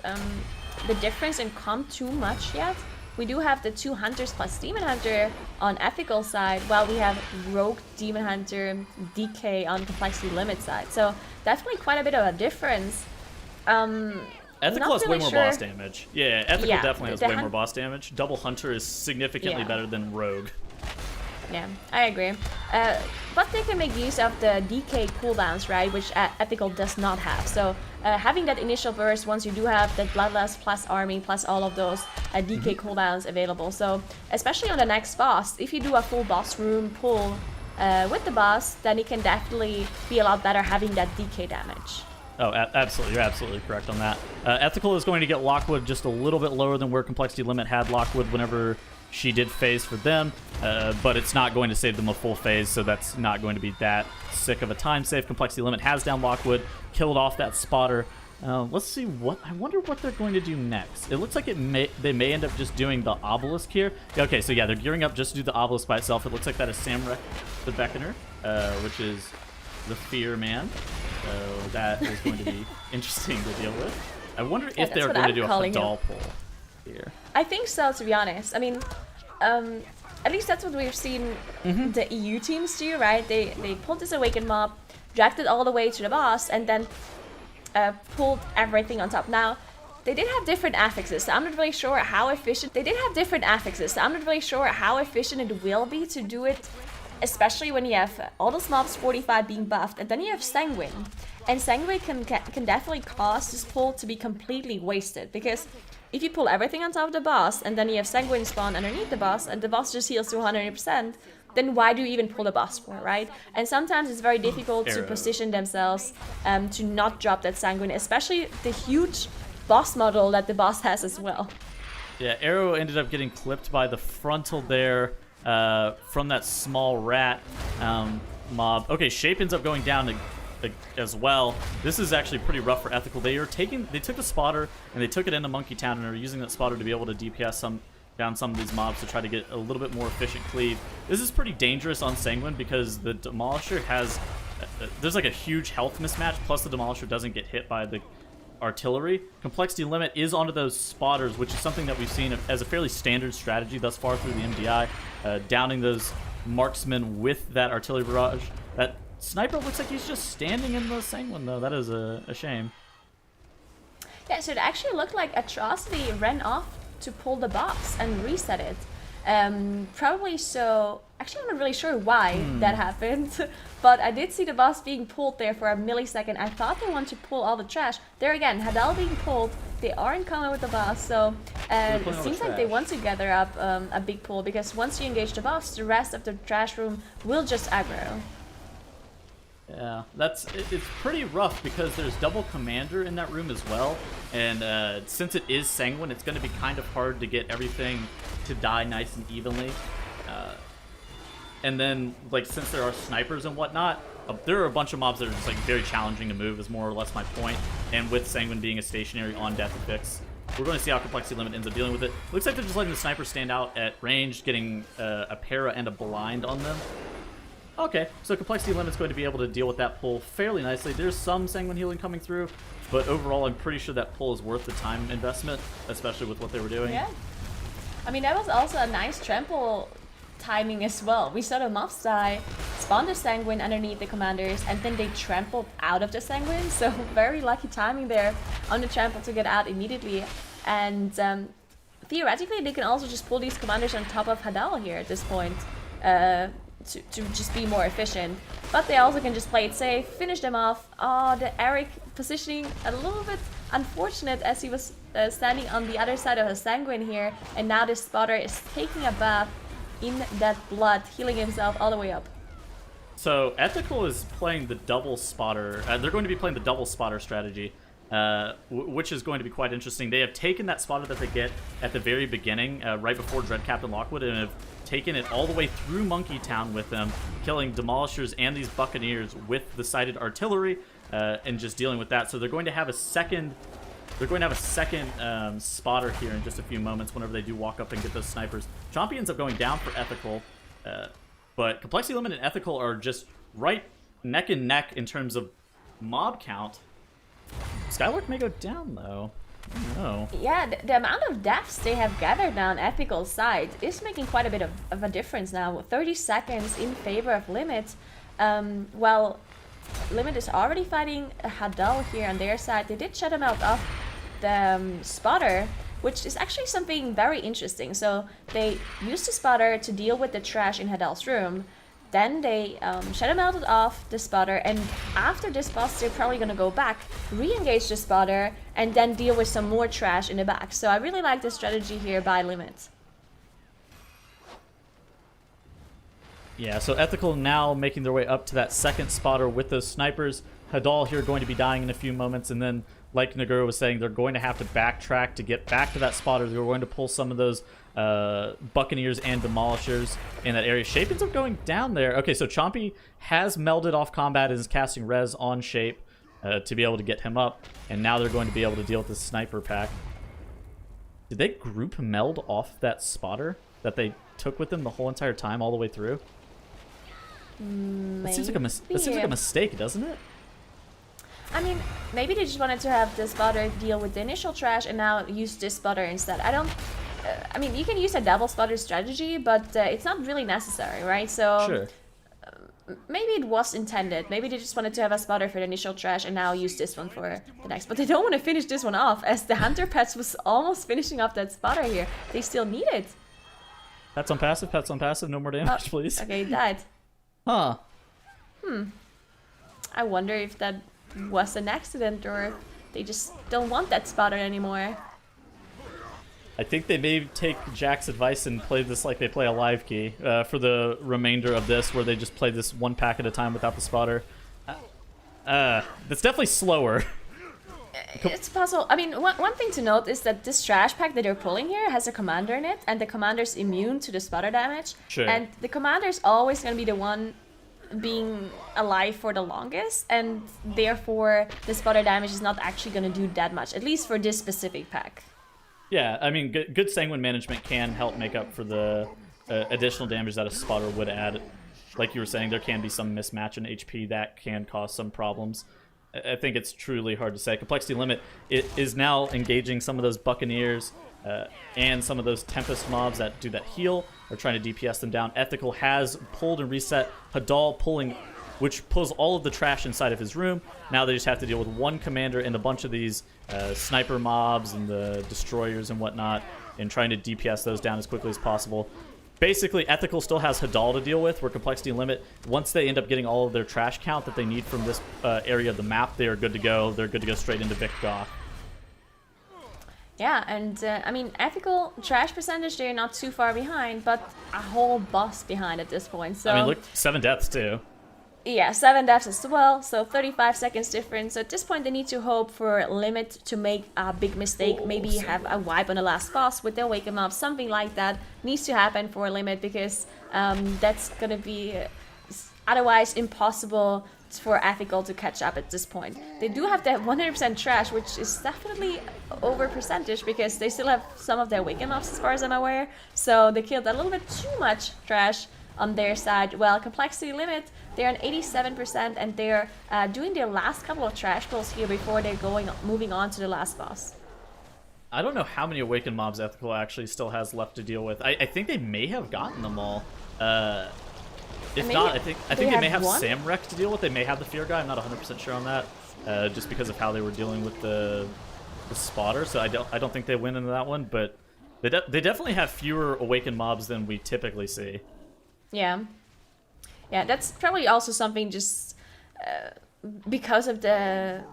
the difference in comp too much yet. We do have the 2 Hunters plus Demon Hunter on Ethical side, while we have Rogue, Demon Hunter, DK on Complexity Limit side. So definitely quite a bit of a difference. Ethical has way more boss damage. Yeah, Ethical Yeah, definitely has way more boss damage. Double Hunter is significantly better than Rogue. Yeah, I agree. But they can make use of the DK cooldowns, right? Which Ethical does not have. So having that initial burst, once you do have that Bloodlust plus Army plus all of those DK cooldowns available. So especially on the next boss, if you do a full boss room pull with the boss, then it can definitely be a lot better having that DK damage. Oh, absolutely. You're absolutely correct on that. Ethical is going to get Lockwood just a little bit lower than where Complexity Limit had Lockwood whenever she did phase for them, but it's not going to save them a full phase, so that's not going to be that sick of a time save. Complexity Limit has down Lockwood, killed off that spotter. Let's see what... I wonder what they're going to do next. It looks like they may end up just doing the Obelisk here. Okay, so yeah, they're gearing up just to do the Obelisk by itself. It looks like that is Samrek the Beckoner, which is the Fear Man. So that is going to be interesting to deal with. I wonder if they're going to do a Hadal pull here. I think so, to be honest. I mean, at least that's what we've seen the EU teams do, right? They pulled this Awakened mob, dragged it all the way to the boss, and then pulled everything on top. Now, they did have different affixes, so I'm not really sure how efficient... They did have different affixes, so I'm not really sure how efficient it will be to do it, especially when you have all those mobs Fortified being buffed, and then you have Sanguine. And Sanguine can definitely cause this pull to be completely wasted, because if you pull everything on top of the boss, and then you have Sanguine spawn underneath the boss, and the boss just heals to 100%, then why do you even pull the boss for, right? And sometimes it's very difficult to position themselves to not drop that Sanguine, especially the huge boss model that the boss has as well. Yeah, Arrow ended up getting clipped by the frontal there from that small rat mob. Okay, Shape ends up going down as well. This is actually pretty rough for Ethical. They took a spotter and they took it into Monkey Town and are using that spotter to be able to DPS down some of these mobs to try to get a little bit more efficient cleave. This is pretty dangerous on Sanguine because the Demolisher has there's like a huge health mismatch, plus the Demolisher doesn't get hit by the artillery. Complexity Limit is onto those spotters, which is something that we've seen as a fairly standard strategy thus far through the MDI, downing those marksmen with that artillery barrage. That Sniper looks like he's just standing in the Sanguine, though. That is a shame. Yeah, so it actually looked like Atrocity ran off to pull the box and reset it. Probably so... Actually, I'm not really sure why that happened, but I did see the boss being pulled there for a millisecond. I thought they wanted to pull all the trash. There again, Hadal being pulled. They are in combat with the boss, so it seems like they want to gather up a big pull, because once you engage the boss, the rest of the trash room will just aggro. Yeah, it's pretty rough because there's double commander in that room as well, and since it is Sanguine, it's going to be kind of hard to get everything to die nice and evenly. And then, like, since there are snipers and whatnot, there are a bunch of mobs that are just like very challenging to move, is more or less my point. And with Sanguine being a stationary on-death fix, we're going to see how Complexity Limit ends up dealing with it. Looks like they're just letting the sniper stand out at range, getting a para and a blind on them. Okay, so Complexity Limit's going to be able to deal with that pull fairly nicely. There's some Sanguine healing coming through, but overall I'm pretty sure that pull is worth the time investment, especially with what they were doing. Yeah. I mean, that was also a nice trample timing as well. We saw the mobs die, spawned the Sanguine underneath the commanders, and then they trampled out of the Sanguine, so very lucky timing there on the trample to get out immediately. And theoretically, they can also just pull these commanders on top of Hadal here at this point. To just be more efficient, but they also can just play it safe, finish them off. Oh, the Eric positioning a little bit unfortunate as he was standing on the other side of the Sanguine here, and now this spotter is taking a bath in that blood, healing himself all the way up. So Ethical is playing the double spotter. They're going to be playing the double spotter strategy, which is going to be quite interesting. They have taken that spotter that they get at the very beginning, right before Dread Captain Lockwood, and have taken it all the way through Monkey Town with them, killing Demolishers and these Buccaneers with the sighted artillery, and just dealing with that. So they're going to have a second. They're going to have a second spotter here in just a few moments whenever they do walk up and get those snipers. Chompy ends up going down for Ethical, but Complexity Limit and Ethical are just right neck and neck in terms of mob count. Skylark may go down though. I don't know. Yeah, the amount of deaths they have gathered now on Ethical's side is making quite a bit of a difference now. 30 seconds in favor of Limit. Well, Limit is already fighting Hadal here on their side. They did shut him out of the spotter, which is actually something very interesting. So they used the spotter to deal with the trash in Hadal's room. Then they shut him out of the spotter, and after this boss they're probably gonna go back, re-engage the spotter, and then deal with some more trash in the back. So I really like the strategy here by Limit. Yeah, so Ethical now making their way up to that second spotter with those snipers. Hadal here going to be dying in a few moments, and then, like Nagura was saying, they're going to have to backtrack to get back to that spotter. They're going to pull some of those Buccaneers and Demolishers in that area. Shape ends up going down there. Okay, so Chompy has melded off combat and is casting res on Shape to be able to get him up, and now they're going to be able to deal with the sniper pack. Did they group meld off that spotter that they took with them the whole entire time all the way through? That seems like a mistake, doesn't it? I mean, maybe they just wanted to have the spotter deal with the initial trash and now use this spotter instead. I mean, you can use a double spotter strategy, but it's not really necessary, right? So Sure. Maybe it was intended. Maybe they just wanted to have a spotter for the initial trash and now use this one for the next. But they don't want to finish this one off, as the Hunter Pets was almost finishing off that spotter here. They still need it. Pets on passive, no more damage, please. Okay, he died. Huh. I wonder if that was an accident or they just don't want that spotter anymore. I think they may take Jack's advice and play this like they play a live key for the remainder of this, where they just play this one pack at a time without the spotter. That's definitely slower. It's possible. I mean, one thing to note is that this trash pack that they're pulling here has a commander in it, and the commander's immune to the spotter damage. Sure. And the commander's always going to be the one being alive for the longest, and therefore the spotter damage is not actually going to do that much, at least for this specific pack. Yeah, I mean, good Sanguine management can help make up for the additional damage that a spotter would add. Like you were saying, there can be some mismatch in HP that can cause some problems. I think it's truly hard to say. Complexity Limit is now engaging some of those Buccaneers and some of those Tempest mobs that do that heal, are trying to DPS them down. Ethical has pulled and reset. Hadal pulling, which pulls all of the trash inside of his room. Now they just have to deal with one commander and a bunch of these sniper mobs and the destroyers and whatnot, and trying to DPS those down as quickly as possible. Basically, Ethical still has Hadal to deal with, where Complexity Limit, once they end up getting all of their trash count that they need from this area of the map, they are good to go. They're good to go straight into Vic Goth. Yeah, and I mean, Ethical trash percentage, they're not too far behind, but a whole boss behind at this point. So I mean, look, 7 deaths too. yeah, 7 deaths as well, so 35 seconds difference. So at this point, they need to hope for Limit to make a big mistake, maybe have a wipe on the last boss with their Wake 'em Up, something like that needs to happen for Limit, because that's gonna be otherwise impossible for Ethical to catch up at this point. They do have that 100% trash, which is definitely over percentage, because they still have some of their Wake 'em Ups as far as I'm aware, so they killed a little bit too much trash. on their side. Well, Complexity Limit, they're on 87%, and they're doing their last couple of trash pulls here before they're moving on to the last boss. I don't know how many Awakened mobs Ethical actually still has left to deal with. I think they may have gotten them all. If not, I think they may have Samrek to deal with. They may have the Fear guy. I'm not 100% sure on that, just because of how they were dealing with the spotter. So I don't think they win into that one. But they definitely have fewer Awakened mobs than we typically see. Yeah, that's probably also something just because of the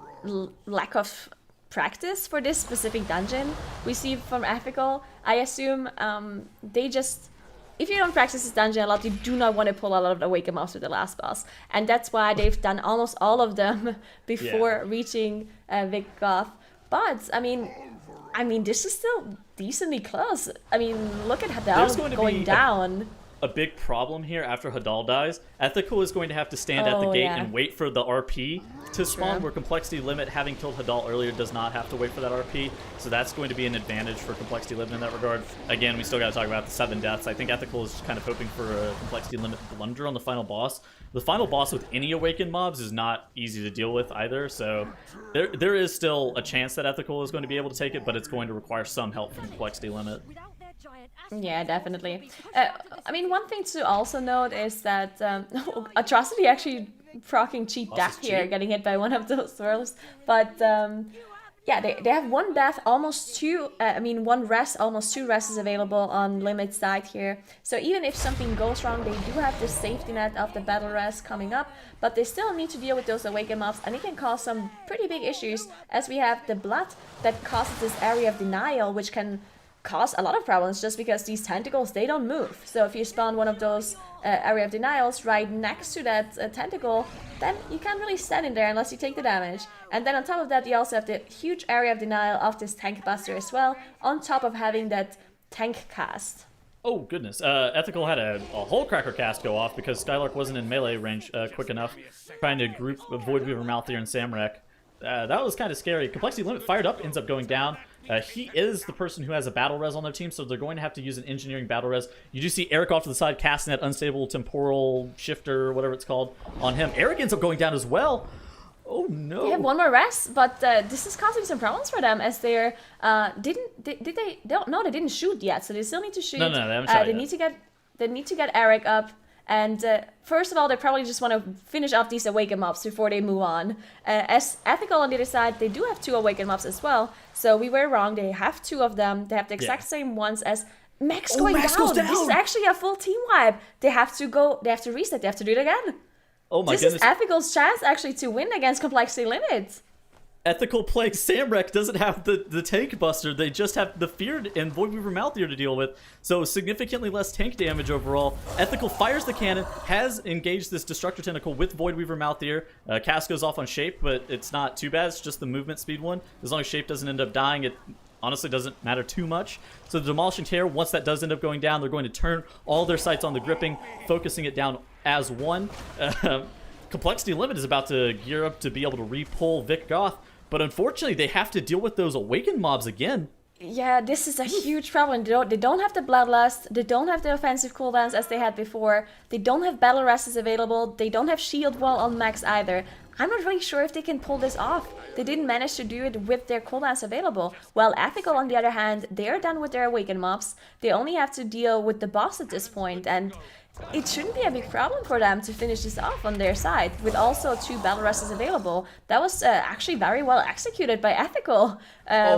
lack of practice for this specific dungeon we see from Ethical. I assume they just, if you don't practice this dungeon a lot, you do not want to pull a lot of the Awakened mobs with the last boss, and that's why they've done almost all of them before reaching Vic Goth. But I mean, this is still decently close. I mean, look at Hadal going down. A big problem here after Hadal dies. Ethical is going to have to stand at the gate and wait for the RP to spawn, where Complexity Limit, having killed Hadal earlier, does not have to wait for that RP. So that's going to be an advantage for Complexity Limit in that regard. Again, we still got to talk about the 7 deaths. I think Ethical is just kind of hoping for a Complexity Limit blunder on the final boss. The final boss with any Awakened mobs is not easy to deal with either, so there is still a chance that Ethical is going to be able to take it, but it's going to require some help from Complexity Limit. Yeah, definitely. I mean, one thing to also note is that Atrocity actually proccing cheap death here, getting hit by one of those swirls. But yeah, they have one death, almost two. One rest, almost 2 rests available on Limit's side here. So even if something goes wrong, they do have the safety net of the battle rest coming up, but they still need to deal with those Awakened mobs, and it can cause some pretty big issues, as we have the blood that causes this area of denial, which can cause a lot of problems just because these tentacles, they don't move. So if you spawn one of those area of denials right next to that tentacle, then you can't really stand in there unless you take the damage. And then on top of that, you also have the huge area of denial of this tank buster as well, on top of having that tank cast. Oh goodness, Ethical had a whole cracker cast go off because Skylark wasn't in melee range quick enough, trying to group Voidweaver, Malthier, and Samrek. That was kind of scary. Complexity Limit fired up, ends up going down. He is the person who has a battle res on their team, so they're going to have to use an engineering battle res. You do see Eric off to the side casting that unstable temporal shifter, whatever it's called, on him. Eric ends up going down as well. Oh no! They have one more rest, but this is causing some problems for them, as they're they didn't shoot yet, so they still need to shoot. No, they haven't shot yet. They need to get Eric up. And first of all, they probably just want to finish off these Awakened mobs before they move on. As Ethical on the other side, they do have 2 Awakened mobs as well. So we were wrong. They have 2 of them. They have the exact same ones as Max going Max down. Goes down. This is actually a full team wipe. They have to go. They have to reset. They have to do it again. Oh my goodness. This is Ethical's chance actually to win against Complexity Limit. Ethical playing Samrek doesn't have the tank buster. They just have the Fear and Voidweaver Malthier to deal with, so significantly less tank damage overall. Ethical fires the cannon, has engaged this Destructor Tentacle with Voidweaver Malthier. Cast goes off on Shape, but it's not too bad. It's just the movement speed one. As long as Shape doesn't end up dying, it honestly doesn't matter too much. So the Demolishing Tear, once that does end up going down, they're going to turn all their sights on the gripping, focusing it down as one. Complexity Limit is about to gear up to be able to re-pull Vic Goth, but unfortunately, they have to deal with those Awakened mobs again. Yeah, this is a huge problem. They don't have the Bloodlust, they don't have the offensive cooldowns as they had before, they don't have Battle Rests available, they don't have Shield Wall on max either. I'm not really sure if they can pull this off. They didn't manage to do it with their cooldowns available. While Ethical, on the other hand, they're done with their Awakened mobs. They only have to deal with the boss at this point, and it shouldn't be a big problem for them to finish this off on their side, with also 2 battle rests available. That was actually very well executed by Ethical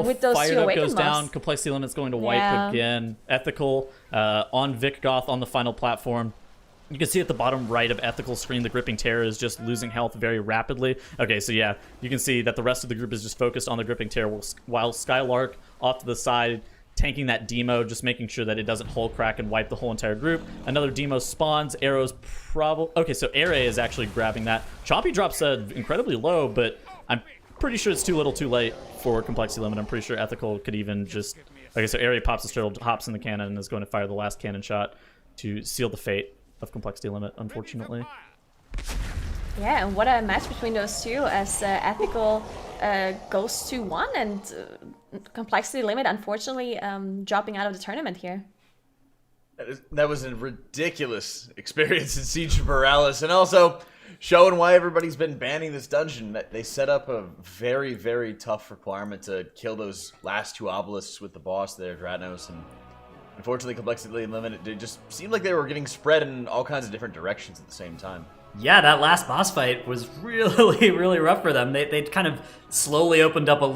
with those 2 Awakened goes mobs. down. Complexity Limit's going to wipe again. Ethical on Vic Goth on the final platform. You can see at the bottom right of Ethical's screen, the Gripping Terror is just losing health very rapidly. Okay, so yeah, you can see that the rest of the group is just focused on the Gripping Terror, while Skylark off to the side, tanking that demo, just making sure that it doesn't hull crack and wipe the whole entire group. Another demo spawns. Arrow's probably... Okay, so Array is actually grabbing that. Chompy drops incredibly low, but I'm pretty sure it's too little too late for Complexity Limit. I'm pretty sure Ethical could even just... Okay, so Array pops a turtle, hops in the cannon, and is going to fire the last cannon shot to seal the fate of Complexity Limit, unfortunately. Yeah, and what a match between those two, as Ethical goes to 1 and Complexity Limit unfortunately dropping out of the tournament here. That was a ridiculous experience in Siege of Boralus, and also showing why everybody's been banning this dungeon. They set up a very, very tough requirement to kill those last 2 obelisks with the boss there, Dratnos, and unfortunately, complexity limited. It just seemed like they were getting spread in all kinds of different directions at the same time. Yeah, that last boss fight was really, really rough for them. They'd kind of slowly opened up a